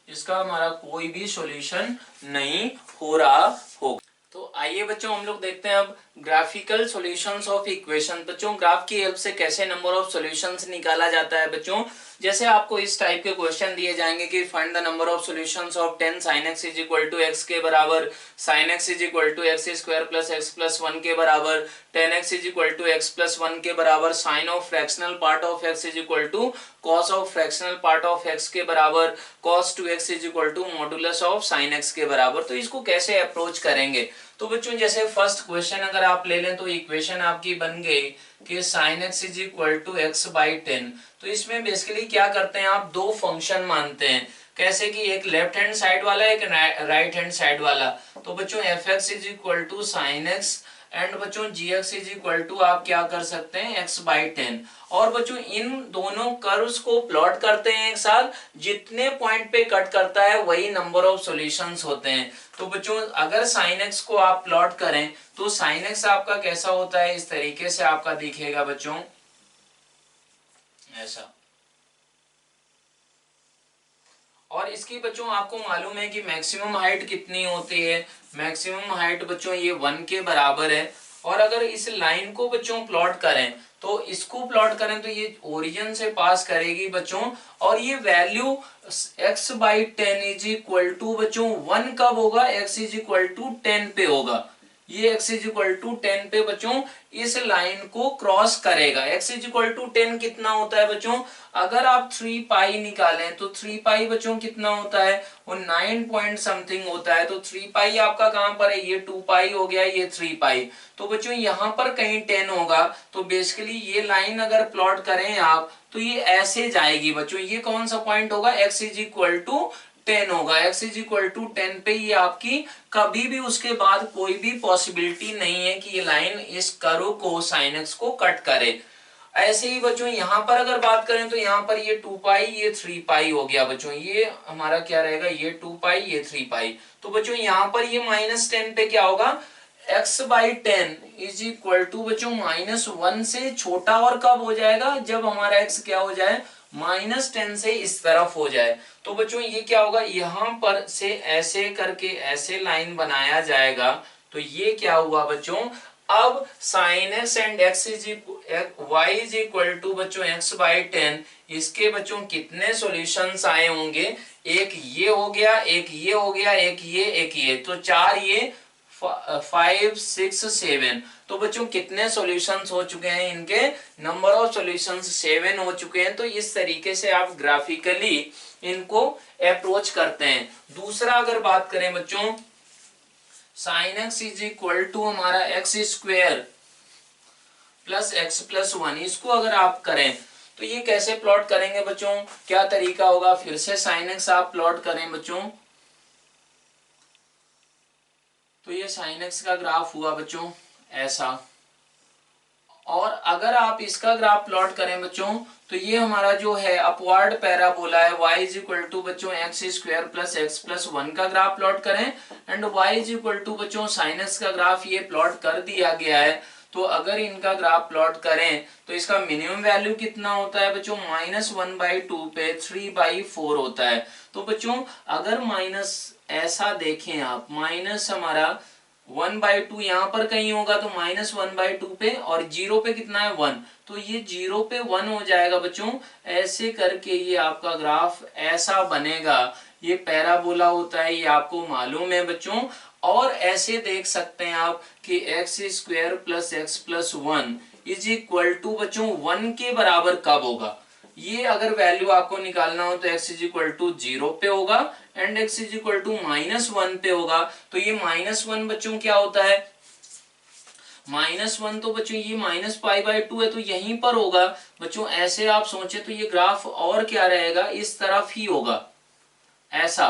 Speaker 1: इसका हमारा कोई भी सॉल्यूशन नहीं हो रहा होगा। तो आइए बच्चों हम लोग देखते हैं अब ग्राफिकल सॉल्यूशंस ऑफ इक्वेशन। बच्चों ग्राफ की हेल्प से कैसे नंबर ऑफ सॉल्यूशंस निकाला जाता है बच्चों। जैसे आपको इस टाइप के क्वेश्चन दिए जाएंगे कि find the number of solutions of 10 sin x is equal to x के बराबर sin x is equal to x square plus x plus 1 के बराबर 10x is equal to x plus 1 के बराबर sine of fractional part of x is equal to cos of fractional part of x के बराबर cos 2x is equal to modulus of sin x के बराबर। तो इसको कैसे अप्रोच करेंगे। तो बच्चों जैसे फर्स्ट क्वेश्चन अगर आप ले लें तो इक्वेशन आपकी बन गई कि sin x is equal to x/10। तो इसमें बेसिकली क्या करते हैं आप दो फंक्शन मानते हैं, कैसे कि एक लेफ्ट हैंड साइड वाला एक राइट हैंड साइड वाला। तो बच्चों f(x) is equal to sin x and बच्चों gx इज इक्वल टू आप क्या कर सकते हैं x/10। और बच्चों इन दोनों कर्व्स को प्लॉट करते हैं एक साथ, जितने पॉइंट पे कट करता है वही नंबर ऑफ सॉल्यूशंस होते हैं। तो बच्चों अगर sin x को आप प्लॉट करें तो sin x आपका कैसा होता है, इस तरीके से आपका दिखेगा बच्चों ऐसा। और इसकी बच्चों आपको मालूम है कि मैक्सिमम हाइट कितनी होती है, मैक्सिमम हाइट बच्चों ये 1 के बराबर है। और अगर इस लाइन को बच्चों प्लॉट करें तो इसको प्लॉट करें तो ये ओरिजिन से पास करेगी बच्चों, और ये value x/10 is equal to बच्चों 1 कब होगा, x इज इक्वल टू 10 पे होगा। ये x इज इक्वल टू 10 पे बच्चों इस लाइन को क्रॉस करेगा। x इज इक्वल टू 10 कितना होता है बच्चों, अगर आप 3 पाई निकालें तो 3 पाई बच्चों कितना होता है वो 9 पॉइंट समथिंग होता है। तो 3 पाई आपका कहां पर है, ये 2 पाई हो गया, ये 3 पाई। तो बच्चों यहां पर कहीं 10 होगा। तो बेसिकली ये लाइन अगर प्लॉट करें आप तो ये ऐसे जाएगी बच्चों, ये कौन सा पॉइंट होगा x इज इक्वल टू 10 होगा। x इज इक्वल टू 10 पे ये आपकी कभी भी उसके बाद कोई भी पॉसिबिलिटी नहीं है कि ये लाइन इस कर्व को sin x को कट करे। ऐसे ही बच्चों यहाँ पर अगर बात करें तो यहाँ पर ये 2 पाई ये 3 पाई हो गया बच्चों, ये हमारा क्या रहेगा ये 2 पाई ये 3 पाई। तो बच्चों यहाँ पर ये -10 पे क्या होगा x/10 इज इक्वल टू बच्चों -1 से छोटा, और कब हो जाएगा जब हमारा x क्या हो जाए -10 से इस तरफ हो जाए। तो बच्चों ये क्या होगा यहां पर से ऐसे करके ऐसे लाइन बनाया जाएगा। तो ये क्या हुआ बच्चों, अब sin x and y is equal to बच्चों x/10, इसके बच्चों कितने सॉल्यूशंस आए होंगे, एक ये हो गया, एक ये हो गया, एक ये, तो 4 ये 5 6 7। तो बच्चों कितने सॉल्यूशंस हो चुके हैं, इनके नंबर ऑफ सॉल्यूशंस 7 हो चुके हैं। तो इस तरीके से आप ग्राफिकली इनको अप्रोच करते हैं। दूसरा अगर बात करें बच्चों sin x is equal to हमारा x square plus x plus 1, इसको अगर आप करें तो ये कैसे प्लॉट करेंगे बच्चों, क्या तरीका होगा, फिर से sin x आप प्लॉट करें बच्चों। तो ये sin x का ग्राफ हुआ बच्चों ऐसा, और अगर आप इसका ग्राफ प्लॉट करें बच्चों तो ये हमारा जो है अपवर्ड पैराबोला है y इज इक्वल टू बच्चों x square plus x plus 1 का ग्राफ प्लॉट करें, and y is equal to बच्चों sin x का ग्राफ ये प्लॉट कर दिया गया है। तो अगर इनका ग्राफ प्लॉट करें तो इसका मिनिमम वैल्यू कितना होता है बच्चों -1/2 पे 3/4 होता है। तो बच्चों अगर माइनस ऐसा देखें आप, माइनस हमारा 1/2 यहाँ पर कहीं होगा तो -1/2 पे, और 0 पे कितना है 1, तो ये 0 पे 1 हो जाएगा बच्चों। ऐसे करके ये आपका ग्राफ ऐसा बनेगा, ये पैराबोला होता है, ये आपको मालूम है बच्चों। और ऐसे देख सकते हैं आप कि x square plus x plus one is equal to बच्चों 1 के बराबर कब होगा। ये अगर वैल्यू आपको निकालना हो तो x इज इक्वल टू 0 पे होगा and x is equal to -1 पे होगा। तो ये -1 बच्चों क्या होता है, -1 तो बच्चों ये -π/2 है, तो यहीं पर होगा बच्चों। ऐसे आप सोचे तो ये ग्राफ और क्या रहेगा, इस तरफ ही होगा ऐसा।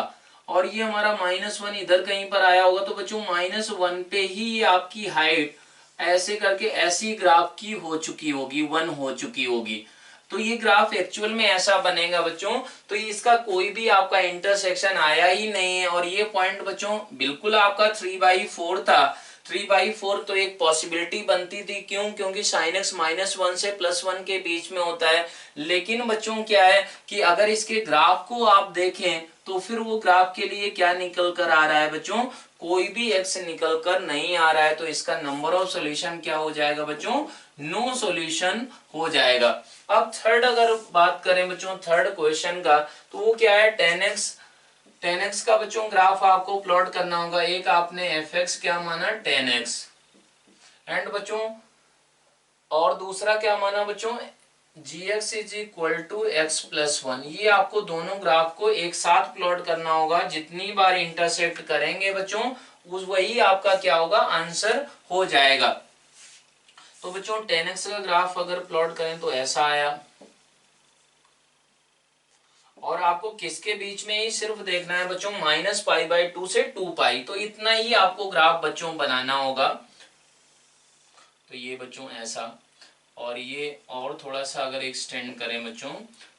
Speaker 1: और ये हमारा -1 इधर कहीं पर आया होगा, तो बच्चों -1 पे ही ये आपकी हाइट ऐसे करके ऐसी ग्राफ की हो चुकी होगी, 1 हो चुकी होगी। तो ये ग्राफ एक्चुअल में ऐसा बनेगा बच्चों। तो इसका कोई भी आपका इंटरसेक्शन आया ही नहीं है। और ये पॉइंट बच्चों बिल्कुल आपका 3/4 था। 3/4 तो एक पॉसिबिलिटी बनती थी, क्यों, क्योंकि sin x -1 से +1 के बीच में होता है। लेकिन बच्चों क्या है कि अगर इसके ग्राफ को आप देखें तो फिर वो ग्राफ के लिए क्या निकल कर आ रहा है बच्चों, कोई भी x निकल कर नहीं आ रहा है। तो इसका नंबर ऑफ सॉल्यूशन क्या हो जाएगा बच्चों, नो सॉल्यूशन हो जाएगा। अब थर्ड अगर बात करें बच्चों, थर्ड क्वेश्चन का, तो वो क्या है, 10x का बच्चों ग्राफ आपको प्लॉट करना होगा। एक आपने fx क्या माना, 10x, एंड बच्चों और दूसरा क्या माना बच्चों, gx is equal to x plus 1। ये आपको दोनों ग्राफ को एक साथ प्लॉट करना होगा। जितनी बार इंटरसेक्ट करेंगे बच्चों उस वही आपका क्या होगा, आंसर हो जाएगा। तो बच्चों 10x का ग्राफ अगर प्लॉट करें तो ऐसा आया। और आपको किसके बीच में ही सिर्फ देखना है बच्चों, -π/2 से 2π, तो इतना ही आपको ग्राफ बच्चों बनाना होगा। तो ये बच्चों ऐसा, और ये और थोड़ा सा अगर एक्सटेंड करें बच्चों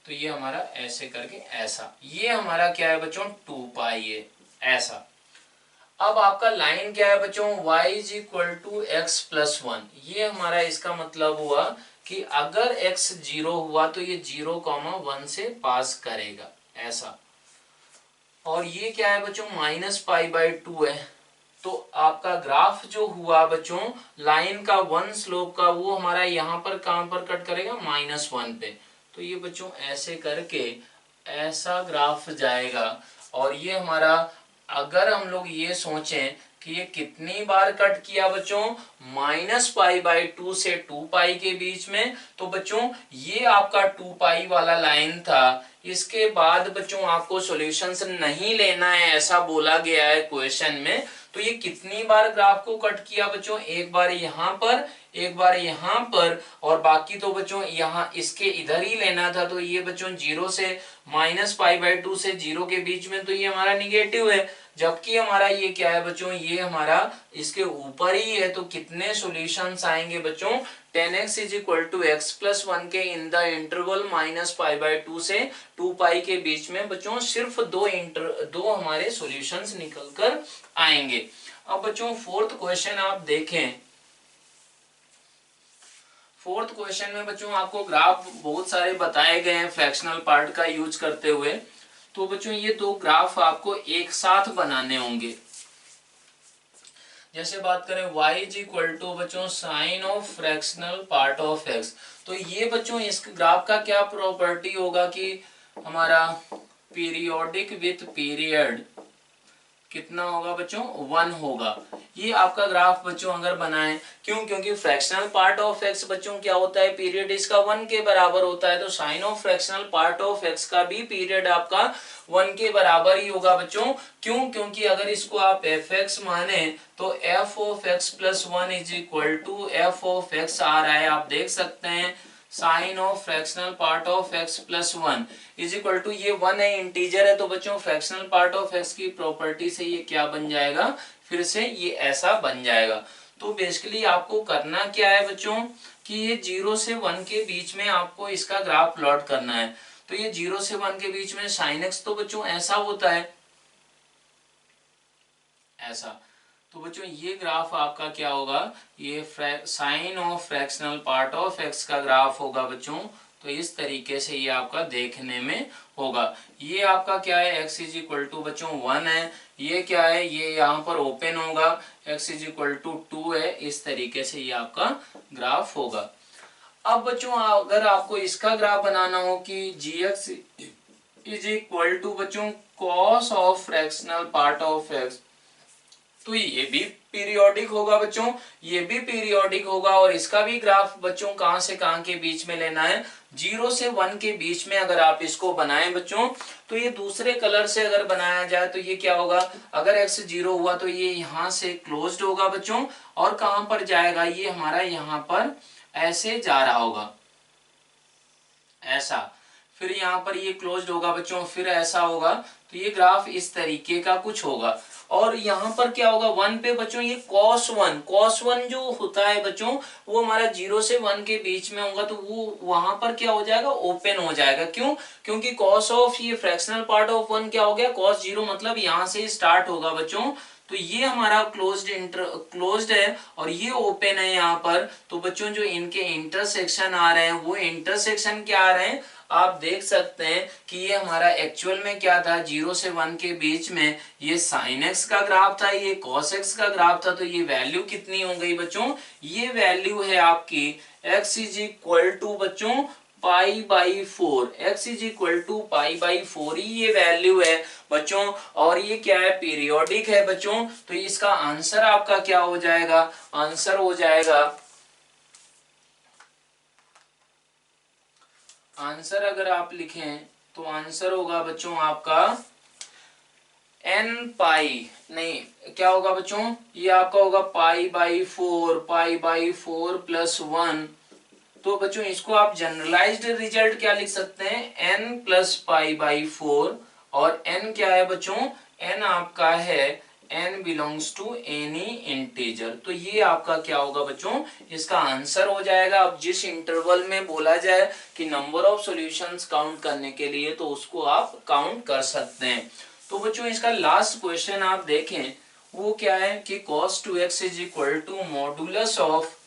Speaker 1: तो ये हमारा ऐसे करके ऐसा, ये हमारा क्या है बच्चों 2π है ऐसा। अब आपका लाइन क्या है बच्चों, y is equal to x plus 1। ये हमारा इसका मतलब हुआ कि अगर x 0 हुआ तो ये 0,1 से पास करेगा ऐसा। और ये क्या है बच्चों, -π/2 है। तो आपका ग्राफ जो हुआ बच्चों लाइन का 1 स्लोप का, वो हमारा यहाँ पर कहां पर कट करेगा, -1 पे। तो ये बच्चों ऐसे करके ऐसा ग्राफ जाएगा। और ये हमारा, अगर हम लोग ये सोचें कि ये कितनी बार कट किया बच्चों, -π/2 से 2π के बीच में, तो बच्चों ये आपका 2π वाला लाइन था। इसके बाद बच्चों आपको सॉल्यूशंस नहीं लेना है, ऐसा बोला गया है क्वेश्चन में। तो ये कितनी बार ग्राफ को कट किया बच्चों, एक बार यहाँ पर, एक बार यहाँ पर, और बाकी तो बच्चों यहाँ इसके इधर ही लेना था। तो ये बच्चों 0 से -π/2 से 0 के बीच में, तो ये हमारा निगेटिव है। जबकि हमारा ये क्या है बच्चों, ये हमारा इसके ऊपर ही है। तो कितने सॉल्यूशंस आएंगे बच्चों, 10x is equal to x plus 1 के इन द इंटरवल -π/2 से 2π के बीच में बच्चों सिर्फ दो हमारे सॉल्यूशंस निकल कर आएंगे। अब बच्चों फोर्थ क्वेश्चन आप देखें। फोर्थ क्वेश्चन में बच्चों आपको ग्राफ बहुत सारे बताए गए हैं फ्रैक्शनल पार्ट का यूज करते हुए। तो बच्चों ये दो ग्राफ आपको एक साथ बनाने होंगे। जैसे बात करें y इज इक्वल टू बच्चों sine of fractional part of x। तो ये बच्चों इस ग्राफ का क्या प्रॉपर्टी होगा कि हमारा पीरियोडिक विथ पीरियड कितना होगा बच्चों, 1 होगा। ये आपका ग्राफ बच्चों अगर बनाएं, क्यों, क्योंकि फ्रैक्शनल पार्ट ऑफ x बच्चों क्या होता है, पीरियड इसका 1 के बराबर होता है। तो sine of fractional part of x का भी पीरियड आपका 1 के बराबर ही होगा बच्चों। क्यों, क्योंकि अगर इसको आप fx माने तो f of x plus 1 is equal to f of x आ रहा है, आप देख सकते हैं। Sine of fractional part of x plus 1 is equal to, ये 1 है, इंटीजर है। तो बच्चों फ्रैक्शनल पार्ट ऑफ x की प्रॉपर्टी से ये क्या बन जाएगा, फिर से ये ऐसा बन जाएगा। तो बेसिकली आपको करना क्या है बच्चों कि ये 0 से 1 के बीच में आपको इसका ग्राफ प्लॉट करना है। तो ये 0 से 1 के बीच में साइन x तो बच्चों ऐसा होता है ऐसा। तो बच्चों ये ग्राफ आपका क्या होगा, ये sine of fractional part of x का ग्राफ होगा बच्चों। तो इस तरीके से ये आपका देखने में होगा। ये आपका क्या है, x इज इक्वल टू बच्चों 1 है। ये क्या है, ये यहाँ पर ओपन होगा, x इज इक्वल टू 2 है। इस तरीके से ये आपका ग्राफ होगा। अब बच्चों अगर आपको इसका ग्राफ बनाना हो कि gx इज इक्वल टू बच्चों cos of fractional part of x, तो ये भी पीरियोडिक होगा बच्चों, ये भी पीरियोडिक होगा। और इसका भी ग्राफ बच्चों कहां से कहां के बीच में लेना है, 0 से 1 के बीच में अगर आप इसको बनाएं बच्चों, तो ये दूसरे कलर से अगर बनाया जाए तो ये क्या होगा, अगर x 0 हुआ तो ये यहां से क्लोज्ड होगा बच्चों, और कहां पर जाएगा, ये हमारा यहां पर ऐसे जा रहा होगा, ऐसा, फिर यहाँ पर ये क्लोज्ड होगा बच्चों, फिर ऐसा होगा। तो ये ग्राफ इस तरीके का कुछ होगा। और यहाँ पर क्या होगा, 1 पे बच्चों ये cos 1 जो होता है बच्चों, वो हमारा 0 से 1 के बीच में होगा, तो वो वहां पर क्या हो जाएगा, ओपन हो जाएगा। क्यों, क्योंकि cos ऑफ ये फ्रैक्शनल पार्ट ऑफ 1 क्या हो गया, cos 0, मतलब यहाँ से स्टार्ट होगा बच्चों। तो ये हमारा क्लोज्ड है और ये ओपन है यहाँ पर। तो बच्चों जो इनके इंटरसेक्शन आ रहे हैं, वो इंटरसेक्शन क्या आ रहे हैं, आप देख सकते हैं कि ये हमारा एक्चुअल में क्या था, 0 से 1 के बीच में ये sin x का ग्राफ था, ये cos x का ग्राफ था। तो ये वैल्यू कितनी हो गई बच्चों, ये वैल्यू है आपकी x इज इक्वल टू बच्चों π/4, x इज इक्वल टू π/4 ही ये वैल्यू है बच्चों। और ये क्या है, पीरियोडिक है बच्चों। तो इसका आंसर आपका क्या हो जाएगा, आंसर हो जाएगा, आंसर अगर आप लिखें तो आंसर होगा बच्चों आपका n पाई, नहीं क्या होगा बच्चों, ये आपका होगा π/4 प्लस 1। तो बच्चों इसको आप जनरलाइज्ड रिजल्ट क्या लिख सकते हैं, n प्लस π/4, और n क्या है बच्चों, n आपका है n belongs to any integer. तो ये आपका क्या होगा बच्चों, इसका आंसर हो जाएगा। अब जिस इंटरवल में बोला जाए कि नंबर ऑफ सॉल्यूशंस काउंट करने के लिए, तो उसको आप काउंट कर सकते हैं। तो बच्चों इसका लास्ट क्वेश्चन आप देखें, वो क्या है कि cos 2x is equal to modulus of,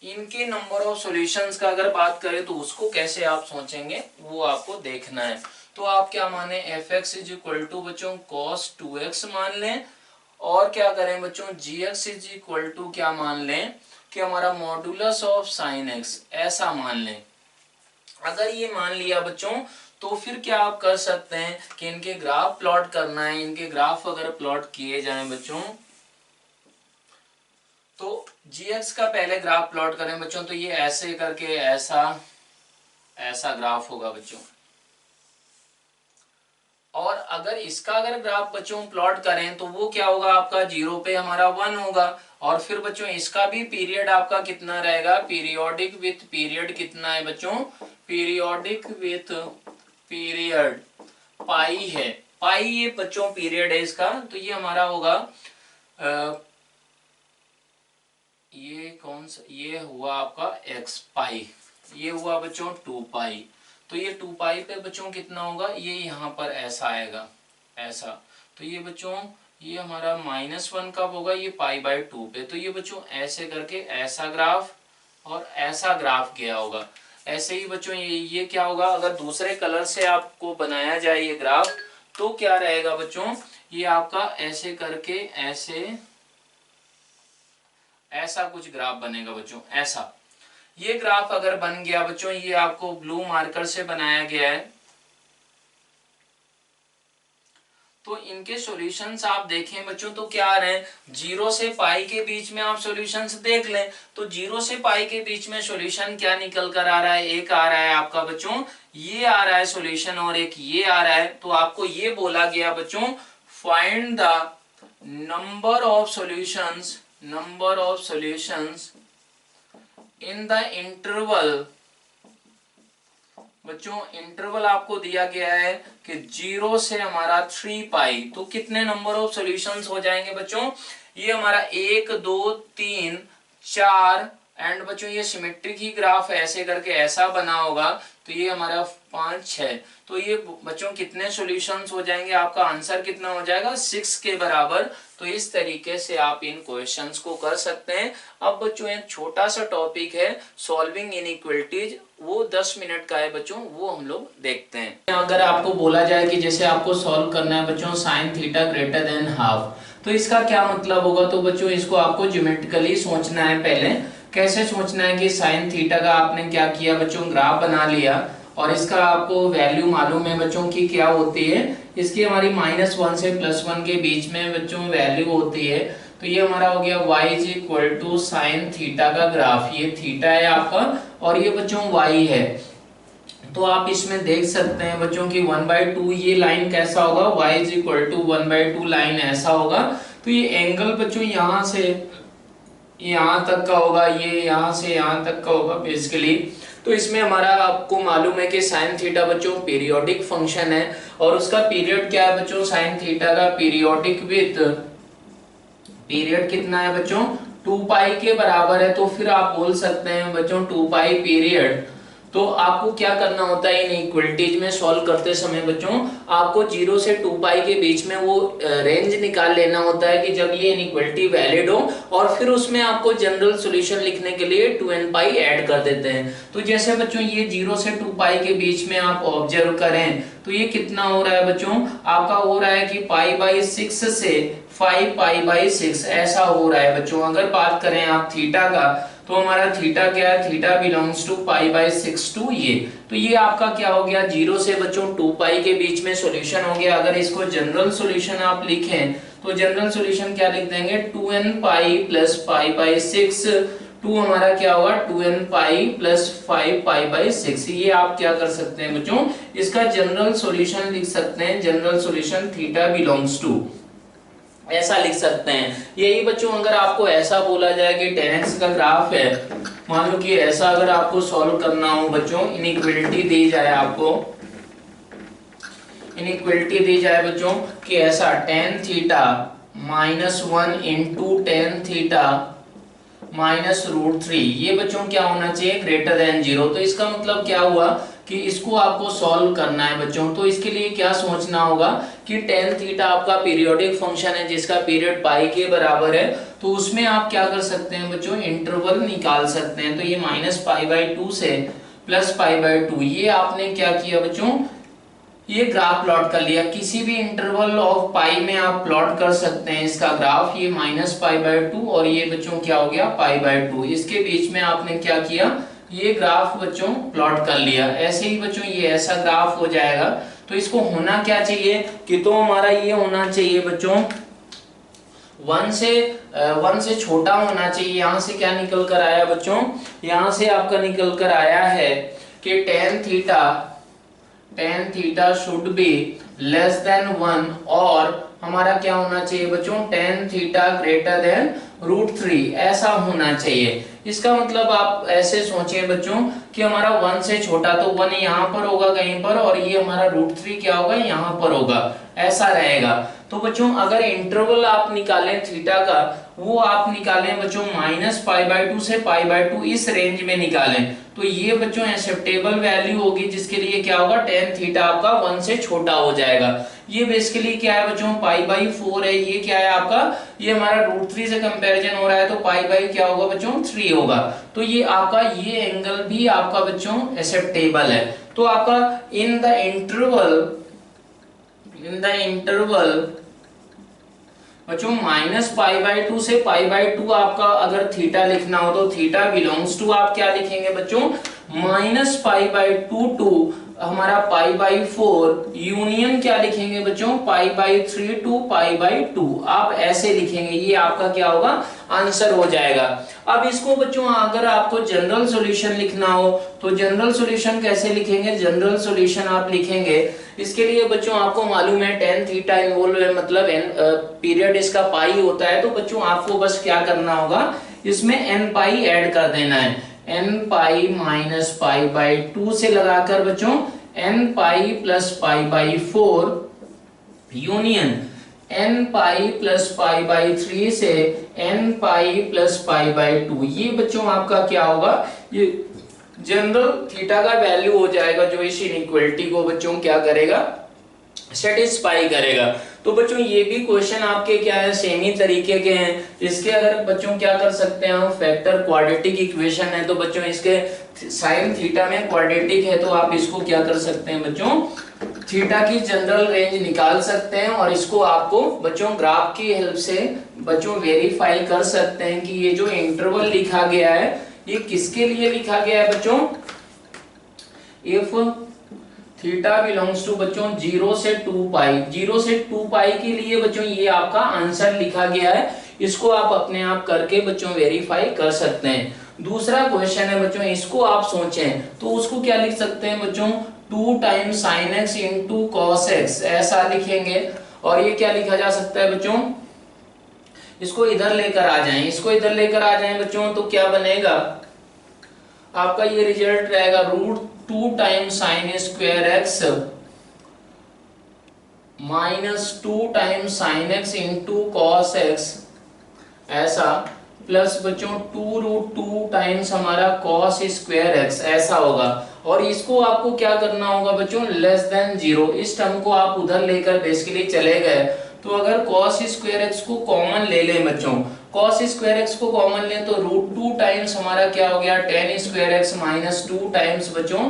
Speaker 1: इनके नंबर ऑफ सॉल्यूशंस का अगर बात करें तो उसको कैसे आप सोचेंगे, वो आपको देखना है। तो आप क्या माने, f(x) इज इक्वल टू बच्चों cos 2x मान लें, और क्या करें बच्चों, gx इज इक्वल टू क्या मान लें कि हमारा मॉडुलस ऑफ sin x, ऐसा मान लें। अगर ये मान लिया बच्चों, तो फिर क्या आप कर सकते हैं कि इनके ग्राफ प्लॉट करना है। इनके ग्राफ अगर प्लॉट किए जाएं बच्चों, तो gx का पहले ग्राफ प्लॉट करें बच्चों, तो ये ऐसे करके ऐसा ऐसा ग्राफ होगा बच्चों। और अगर इसका अगर ग्राफ बच्चों प्लॉट करें तो वो क्या होगा, आपका 0 पे हमारा 1 होगा। और फिर बच्चों इसका भी पीरियड आपका कितना रहेगा, पीरियोडिक विथ पीरियड कितना है बच्चों, पीरियोडिक विथ पीरियड पाई है, पाई ये बच्चों पीरियड है इसका। तो ये हमारा होगा ये कौन सा, ये हुआ आपका x पाई, ये हुआ बच्चों 2 पाई। तो ये 2 पाई पे बच्चों कितना होगा, ये यहाँ पर ऐसा आएगा, ऐसा। तो ये बच्चों ये हमारा -1 कब होगा, ये π/2 पे। तो ये बच्चों ऐसे करके ऐसा ग्राफ और ऐसा ग्राफ गया होगा। ऐसे ही बच्चों ये क्या होगा, अगर दूसरे कलर से आपको बनाया जाए ये ग्राफ, तो क्या रहेगा बच्चों, ये आपका ऐसे करके ऐसा कुछ ग्राफ बनेगा बच्चों, ऐसा। ये ग्राफ अगर बन गया बच्चों, ये आपको ब्लू मार्कर से बनाया गया है। तो इनके सॉल्यूशंस आप देखें बच्चों, तो क्या आ रहे हैं, 0 से पाई के बीच में आप सॉल्यूशंस देख लें। तो 0 से पाई के बीच में सॉल्यूशन क्या निकल कर आ रहा है, एक आ रहा है आपका बच्चों ये आ रहा है सॉल्यूशन, और एक ये आ रहा है। तो आपको ये बोला गया बच्चों, find the number of solutions in the interval. बच्चों इंटरवल आपको दिया गया है कि 0 से हमारा 3 पाई, तो कितने नंबर ऑफ सॉल्यूशंस हो जाएंगे बच्चों, ये हमारा 1 2 3 4, एंड बच्चों ये सिमेट्रिक ही ग्राफ ऐसे करके ऐसा बना होगा। तो ये हमारा 5 6, तो ये बच्चों कितने सॉल्यूशंस हो जाएंगे, आपका आंसर कितना हो जाएगा, 6 के बराबर। तो इस तरीके से आप इन क्वेश्चंस को कर सकते हैं। अब बच्चों एक छोटा सा टॉपिक है सॉल्विंग इनइक्वालिटीज, वो 10 मिनट का है बच्चों, वो हम लोग देखते हैं। अगर आपको बोला जाए कि जैसे आपको सॉल्व करना है बच्चों sin θ ग्रेटर देन हाफ, तो इसका क्या मतलब होगा। तो बच्चों इसको आपको ज्योमेट्रिकली सोचना है। पहले कैसे सोचना है कि sin θ का आपने क्या किया बच्चों, ग्राफ बना लिया, और इसका आपको वैल्यू मालूम है बच्चों की क्या होती है, इसकी हमारी -1 से +1 के बीच में बच्चों वैल्यू होती है। तो ये हमारा हो गया y is equal to sine theta का ग्राफ, ये थीटा है आपका और ये बच्चों y है। तो आप इसमें देख सकते हैं बच्चों की 1/2 ये लाइन कैसा होगा, y is equal to 1/2 line ऐसा होगा। तो ये एंगल बच्चों यहाँ से यहाँ तक का होगा, ये यहाँ से यहाँ तक का होगा बेसिकली। तो इसमें हमारा आपको मालूम है कि साइन थीटा बच्चों पीरियोडिक फंक्शन है और उसका पीरियड क्या है बच्चों, साइन थीटा का पीरियोडिक विथ पीरियड कितना है बच्चों 2 पाई के बराबर है। तो फिर आप बोल सकते हैं बच्चों 2 पाई पीरियड। तो आपको क्या करना होता है इनइक्वालिटीज में सॉल्व करते समय बच्चों, आपको 0 से 2 पाई के बीच में वो रेंज निकाल लेना होता है कि जब ये इनइक्वालिटी वैलिड हो, और फिर उसमें आपको जनरल सॉल्यूशन लिखने के लिए 2n पाई ऐड कर देते हैं। तो जैसे बच्चों ये 0 से 2 पाई के बीच में आप ऑब्जर्व करें तो ये कितना हो रहा है बच्चों, आपका हो रहा है कि π/6 से 5π/6 ऐसा हो रहा है बच्चों। अगर बात करें आप थीटा का तो हमारा थीटा क्या है, थीटा बिलोंग्स टू π/6 टू ये। तो ये आपका क्या हो गया 0 से बच्चों 2 पाई के बीच में सॉल्यूशन हो गया। अगर इसको जनरल सॉल्यूशन आप लिखें तो जनरल सॉल्यूशन क्या लिख देंगे 2n पाई प्लस π/6, 2 हमारा क्या होगा 2n पाई प्लस 5π/6। ये आप क्या कर सकते हैं बच्चों, इसका जनरल सॉल्यूशन लिख सकते हैं, general solution theta belongs to ऐसा लिख सकते हैं। यही बच्चों अगर आपको ऐसा बोला जाए कि 10x का ग्राफ है, मान लो कि ऐसा अगर आपको सॉल्व करना हो बच्चों, इनइक्वालिटी दी जाए आपको, इनइक्वालिटी दी जाए बच्चों कि ऐसा tan theta -1 into tan theta -√3, ये बच्चों क्या होना चाहिए ग्रेटर देन 0। तो इसका मतलब क्या हुआ कि इसको आपको सॉल्व करना है बच्चों। तो इसके लिए क्या सोचना होगा कि tan थीटा आपका पीरियोडिक फंक्शन है जिसका पीरियड पाई के बराबर है। तो उसमें आप क्या कर सकते हैं बच्चों, इंटरवल निकाल सकते हैं। तो ये -π/2 से +π/2, ये आपने क्या किया बच्चों, ये ग्राफ प्लॉट कर लिया। किसी भी इंटरवल ऑफ पाई में आप प्लॉट कर सकते हैं इसका ग्राफ। ये -π/2 और ये बच्चों क्या हो गया π/2, इसके बीच में आपने क्या किया, ये ग्राफ बच्चों प्लॉट कर लिया। ऐसे ही बच्चों ये ऐसा ग्राफ हो जाएगा। तो इसको होना क्या चाहिए कि तो हमारा ये होना चाहिए बच्चों 1 से छोटा होना चाहिए। यहाँ से क्या निकल कर आया बच्चों, यहाँ से आपका निकल कर आया है कि tan theta should be less than 1 और हमारा क्या होना चाहिए बच्चों tan थीटा ग्रेटर देन √3 ऐसा होना चाहिए। इसका मतलब आप ऐसे सोचिए बच्चों कि हमारा 1 से छोटा, तो 1 यहाँ पर होगा कहीं पर और ये हमारा √3 क्या होगा यहाँ पर होगा, ऐसा रहेगा। तो बच्चों अगर इंटरवल आप निकालें थीटा का, वो आप निकालें बच्चों -π/2 से π/2 इस रेंज में निकालें, तो ये बच्चों एक्सेप्टेबल वैल्यू होगी जिसके लिए क्या होगा tan थीटा आपका 1 से छोटा हो जाएगा। ये बेसिकली क्या है बच्चों π/4 है, ये क्या है आपका, ये हमारा √3 से कंपैरिजन हो रहा है तो π/ क्या होगा बच्चों 3 होगा। तो ये आपका ये एंगल भी आपका बच्चों एक्सेप्टेबल है। तो आपका इन द इंटरवल बच्चों -π/2 से π/2 आपका अगर थीटा लिखना हो तो थीटा बिलोंग्स टू आप क्या लिखेंगे बच्चों -π/2 टू हमारा π/4 यूनियन क्या लिखेंगे बच्चों π/3 टू π/2 आप ऐसे लिखेंगे। ये आपका क्या होगा आंसर हो जाएगा। अब इसको बच्चों अगर आपको जनरल सॉल्यूशन लिखना हो तो जनरल सॉल्यूशन कैसे लिखेंगे, जनरल सॉल्यूशन आप लिखेंगे, इसके लिए बच्चों आपको मालूम है tan थीटा इन्वॉल्व है, मतलब पीरियड इसका पाई होता है। तो बच्चों आपको बस क्या करना होगा, इसमें n पाई ऐड कर देना है, n पाई -π/2 से लगाकर बच्चों n pi plus π/4 union n pi plus π/3 से n पाई प्लस π/2। ये बच्चों आपका क्या होगा, ये जनरल थीटा का वैल्यू हो जाएगा जो इस इनइक्वालिटी को बच्चों क्या करेगा सेटिस्फाई करेगा। तो बच्चों ये भी क्वेश्चन आपके क्या है सेम ही तरीके के हैं। इसके अगर बच्चों क्या कर सकते हैं हम, फैक्टर क्वाड्रेटिक इक्वेशन है तो बच्चों इसके साइन थीटा में क्वाड्रेटिक है तो आप इसको क्या कर सकते हैं बच्चों थीटा की जनरल रेंज निकाल सकते हैं और इसको आपको बच्चों ग्राफ की हेल्प से बच्चों वेरीफाई कर सकते हैं कि ये जो इंटरवल लिखा गया है ये किसके लिए लिखा गया है बच्चों। इफ थीटा बिलोंग्स टू बच्चों 0 से 2 पाई, 0 से 2 पाई के लिए बच्चों ये आपका आंसर लिखा गया है। इसको आप अपने आप करके बच्चों वेरीफाई कर सकते हैं। दूसरा क्वेश्चन है बच्चों, इसको आप सोचें तो उसको क्या लिख सकते हैं बच्चों, 2 times sign x into cos x, ऐसा लिखेंगे। और ये क्या लिखा जा सकता है बच्चों, इसको इधर लेकर आ जाएं, इसको इधर लेकर आ जाएं बच्चों, तो क्या बनेगा आपका, ये रिजल्ट रहेगा √2 times sine square x minus 2 times sign x into cos x, ऐसा, प्लस बच्चों 2√2 टाइम्स हमारा कॉस स्क्वायर एक्स, ऐसा होगा। और इसको आपको क्या करना होगा बच्चों, लेस देन 0, इस टर्म को आप उधर लेकर बेसिकली चले गए। तो अगर cos स्क्वायर एक्स को कॉमन ले लें बच्चों, cos स्क्वायर एक्स को कॉमन लें तो √2 टाइम्स हमारा क्या हो गया, tan square x minus 2 times बच्चों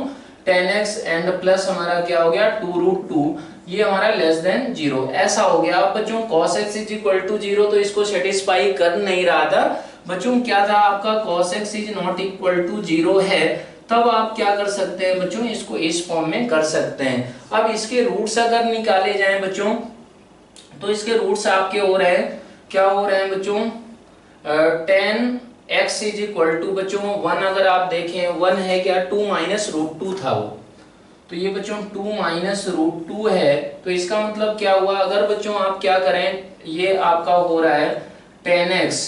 Speaker 1: tan एक्स एंड प्लस हमारा क्या हो गया 2√2, ये हमारा लेस देन 0, ऐसा हो गया। अब बच्चों cos x is equal to 0 तो इसको सेटिस्फाई कर नहीं रहा था बच्चों, क्या था आपका cos x is not equal to 0 है, तब आप क्या कर सकते हैं बच्चों, इसको इस फॉर्म में कर सकते हैं। अब इसके रूट्स अगर निकाले जाएं बच्चों, तो इसके रूट्स आपके हो रहे हैं, क्या हो रहे हैं बच्चों, tan x is equal to बच्चों 1, अगर आप देखें 1 है क्या, 2 माइनस √2 था वो, तो ये बच्चों 2 माइनस √2 है। तो इसका मतलब क्या हुआ, अगर बच्चों आप क्या करें, ये आपका हो रहा है tan x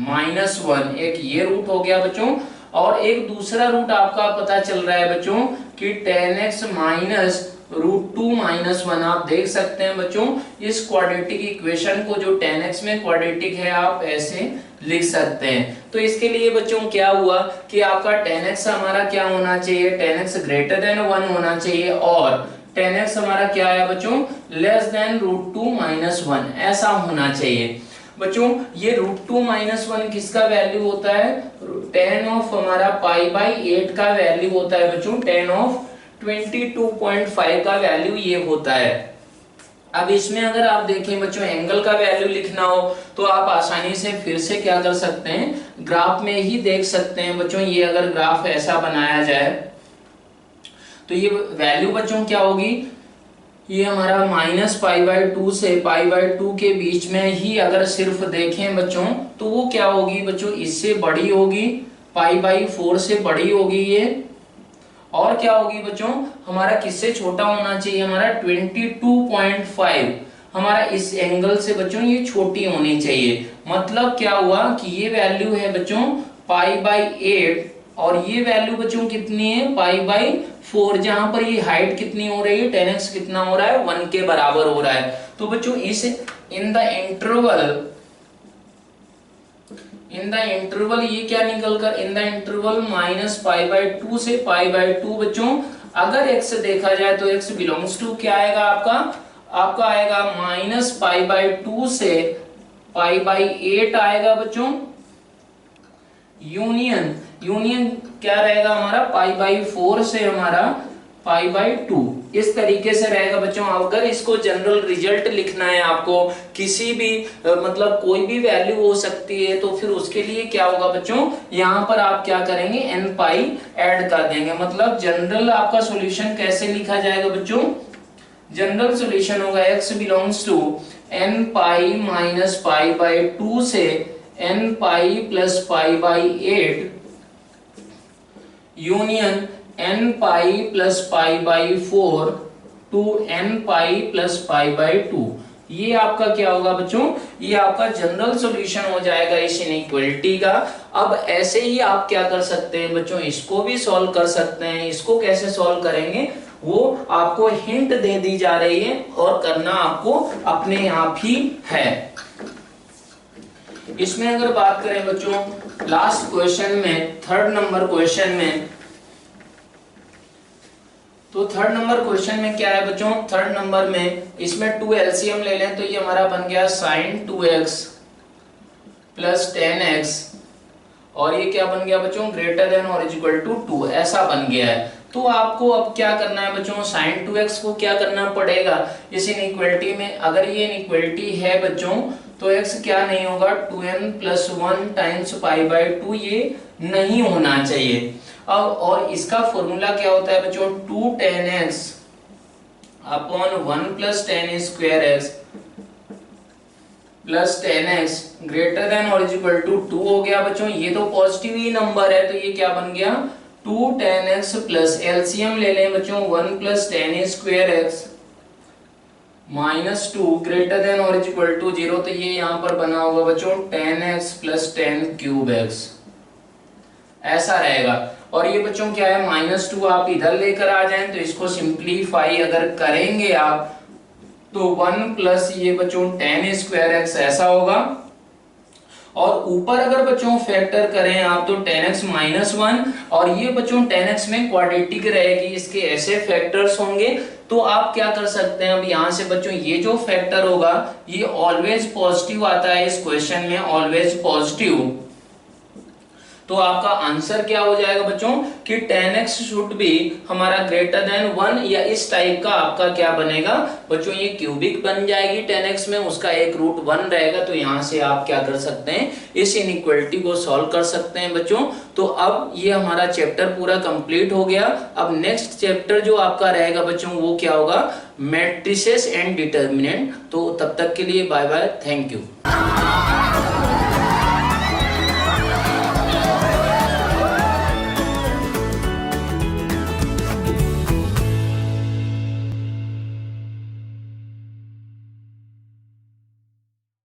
Speaker 1: माइनस 1, एक ये रूट हो गया बच्चों, और एक दूसरा रूट आपका पता चल रहा है बच्चों कि tan x माइनस √2 माइनस 1, आप देख सकते हैं बच्चों इस क्वाड्रेटिक इक्वेशन को, जो tan x में क्वाड्रेटिक है, आप ऐसे लिख सकते हैं। तो इसके लिए बच्चों क्या हुआ कि आपका tan x हमारा क्या होना चाहिए, tan x ग्रेटर देन 1 होना चाहिए, और tan x हमारा क्या है बच्चों, लेस देन √2 माइनस 1, ऐसा होना चाहिए बच्चों। ये √2 माइनस 1 किसका वैल्यू होता है, tan ऑफ हमारा π/8 का वैल्यू होता है बच्चों, tan ऑफ 22.5 का वैल्यू ये होता है। अब इसमें अगर आप देखें बच्चों एंगल का वैल्यू लिखना हो तो आप आसानी से फिर से क्या कर सकते हैं, ग्राफ में ही देख सकते हैं बच्चों। ये अगर ग्राफ ऐसा बनाया जाए तो ये वैल्यू बच्चों क्या होगी, ये हमारा -π/2 से π/2 के बीच में ही अगर सिर्फ देखें बच्चों तो वो क्या होगी बच्चों, इससे बड़ी होगी, π/4 से बड़ी होगी ये, और क्या होगी बच्चों, हमारा किससे छोटा होना चाहिए, हमारा 22.5, हमारा इस एंगल से बच्चों ये छोटी होनी चाहिए। मतलब क्या हुआ कि ये वैल्यू है बच्चों π/8, और ये वैल्यू बच्चों कितनी है, π/4, जहां पर ये हाइट कितनी हो रही है, tan x कितना हो रहा है, 1 के बराबर हो रहा है। तो बच्चों इस इन द इंटरवल ये क्या निकल कर, इन द इंटरवल -π/2 से π/2 बच्चों, अगर x देखा जाए तो x बिलोंग्स टू क्या आएगा आपका आएगा -π/2 से π/8 आएगा बच्चों, यूनियन क्या रहेगा हमारा, π/4 से हमारा π/2, इस तरीके से रहेगा बच्चों। अगर इसको जनरल रिजल्ट लिखना है आपको, किसी भी मतलब कोई भी वैल्यू हो सकती है, तो फिर उसके लिए क्या होगा बच्चों, यहाँ पर आप क्या करेंगे, n ऐड कर देंगे। मतलब जनरल आपका सॉल्यूशन कैसे लिखा जाएगा बच्चों, जनरल सॉल्यूशन होगा x belongs to n minus π/2 से n plus π/8 union n plus π/4 to n plus π/2, ये आपका क्या होगा बच्चों, ये आपका जनरल सॉल्यूशन हो जाएगा इस इनइक्वालिटी का। अब ऐसे ही आप क्या कर सकते हैं बच्चों, इसको भी सॉल्व कर सकते हैं। इसको कैसे सॉल्व करेंगे वो आपको हिंट दे दी जा रही है, और करना आपको अपने आप ही है। इसमें अगर बात करें बच्चों लास्ट क्वेश्चन में, थर्ड नंबर क्वेश्चन में, तो थर्ड नंबर क्वेश्चन में क्या है बच्चों, थर्ड नंबर में इसमें 2 एलसीएम ले लें तो ये हमारा बन गया sin 2x plus tan x, और ये क्या बन गया बच्चों, ग्रेटर देन और इक्वल टू 2, ऐसा बन गया है। तो आपको अब क्या करना है बच्चों, sin 2x को क्या करना पड़ेगा इस इनइक्वालिटी में, अगर ये इनइक्वालिटी है बच्चों तो x क्या नहीं होगा, 2n + 1 टाइम्स π/2, ये नहीं होना चाहिए। अब और इसका फॉर्मूला क्या होता है बच्चों, 2tan x upon 1 plus tan square x plus tan x greater than और इक्वल टू 2 हो गया बच्चों। ये तो पॉजिटिव ही नंबर है तो ये क्या बन गया 2tan x प्लस एलसीएम ले लें बच्चों 1 plus tan square x minus 2 greater than और इक्वल टू 0, तो ये यहाँ पर बना होगा बच्चों tan x plus tan cube x, ऐसा रहेगा। और ये बच्चों क्या है -2 आप इधर लेकर आ जाएं तो इसको सिंप्लीफाई अगर करेंगे आप तो 1 प्लस ये बच्चों tan स्क्वायर x ऐसा होगा, और ऊपर अगर बच्चों फैक्टर करें आप तो tan x -1, और ये बच्चों tan x में क्वाड्रेटिक रहेगी, इसके ऐसे फैक्टर्स होंगे। तो आप क्या कर सकते हैं, अब यहाँ से बच्चों ये जो फैक्टर होगा ये ऑलवेज पॉजिटिव आता है इस क्वेश्चन में, ऑलवेज पॉजिटिव। तो आपका आंसर क्या हो जाएगा बच्चों कि tan x शुड बी हमारा ग्रेटर देन 1, या इस टाइप का आपका क्या बनेगा बच्चों, ये क्यूबिक बन जाएगी tan x में, उसका एक रूट 1 रहेगा। तो यहाँ से आप क्या कर सकते हैं, इस इनइक्वालिटी को सॉल्व कर सकते हैं बच्चों। तो अब ये हमारा चैप्टर पूरा कंप्लीट हो गया। अब नेक्स्ट चैप्टर जो आपका रहेगा बच्चों वो क्या होगा, मैट्रिसेस एंड डिटर्मिनेंट। तो तब तक के लिए बाय बाय, थैंक यू।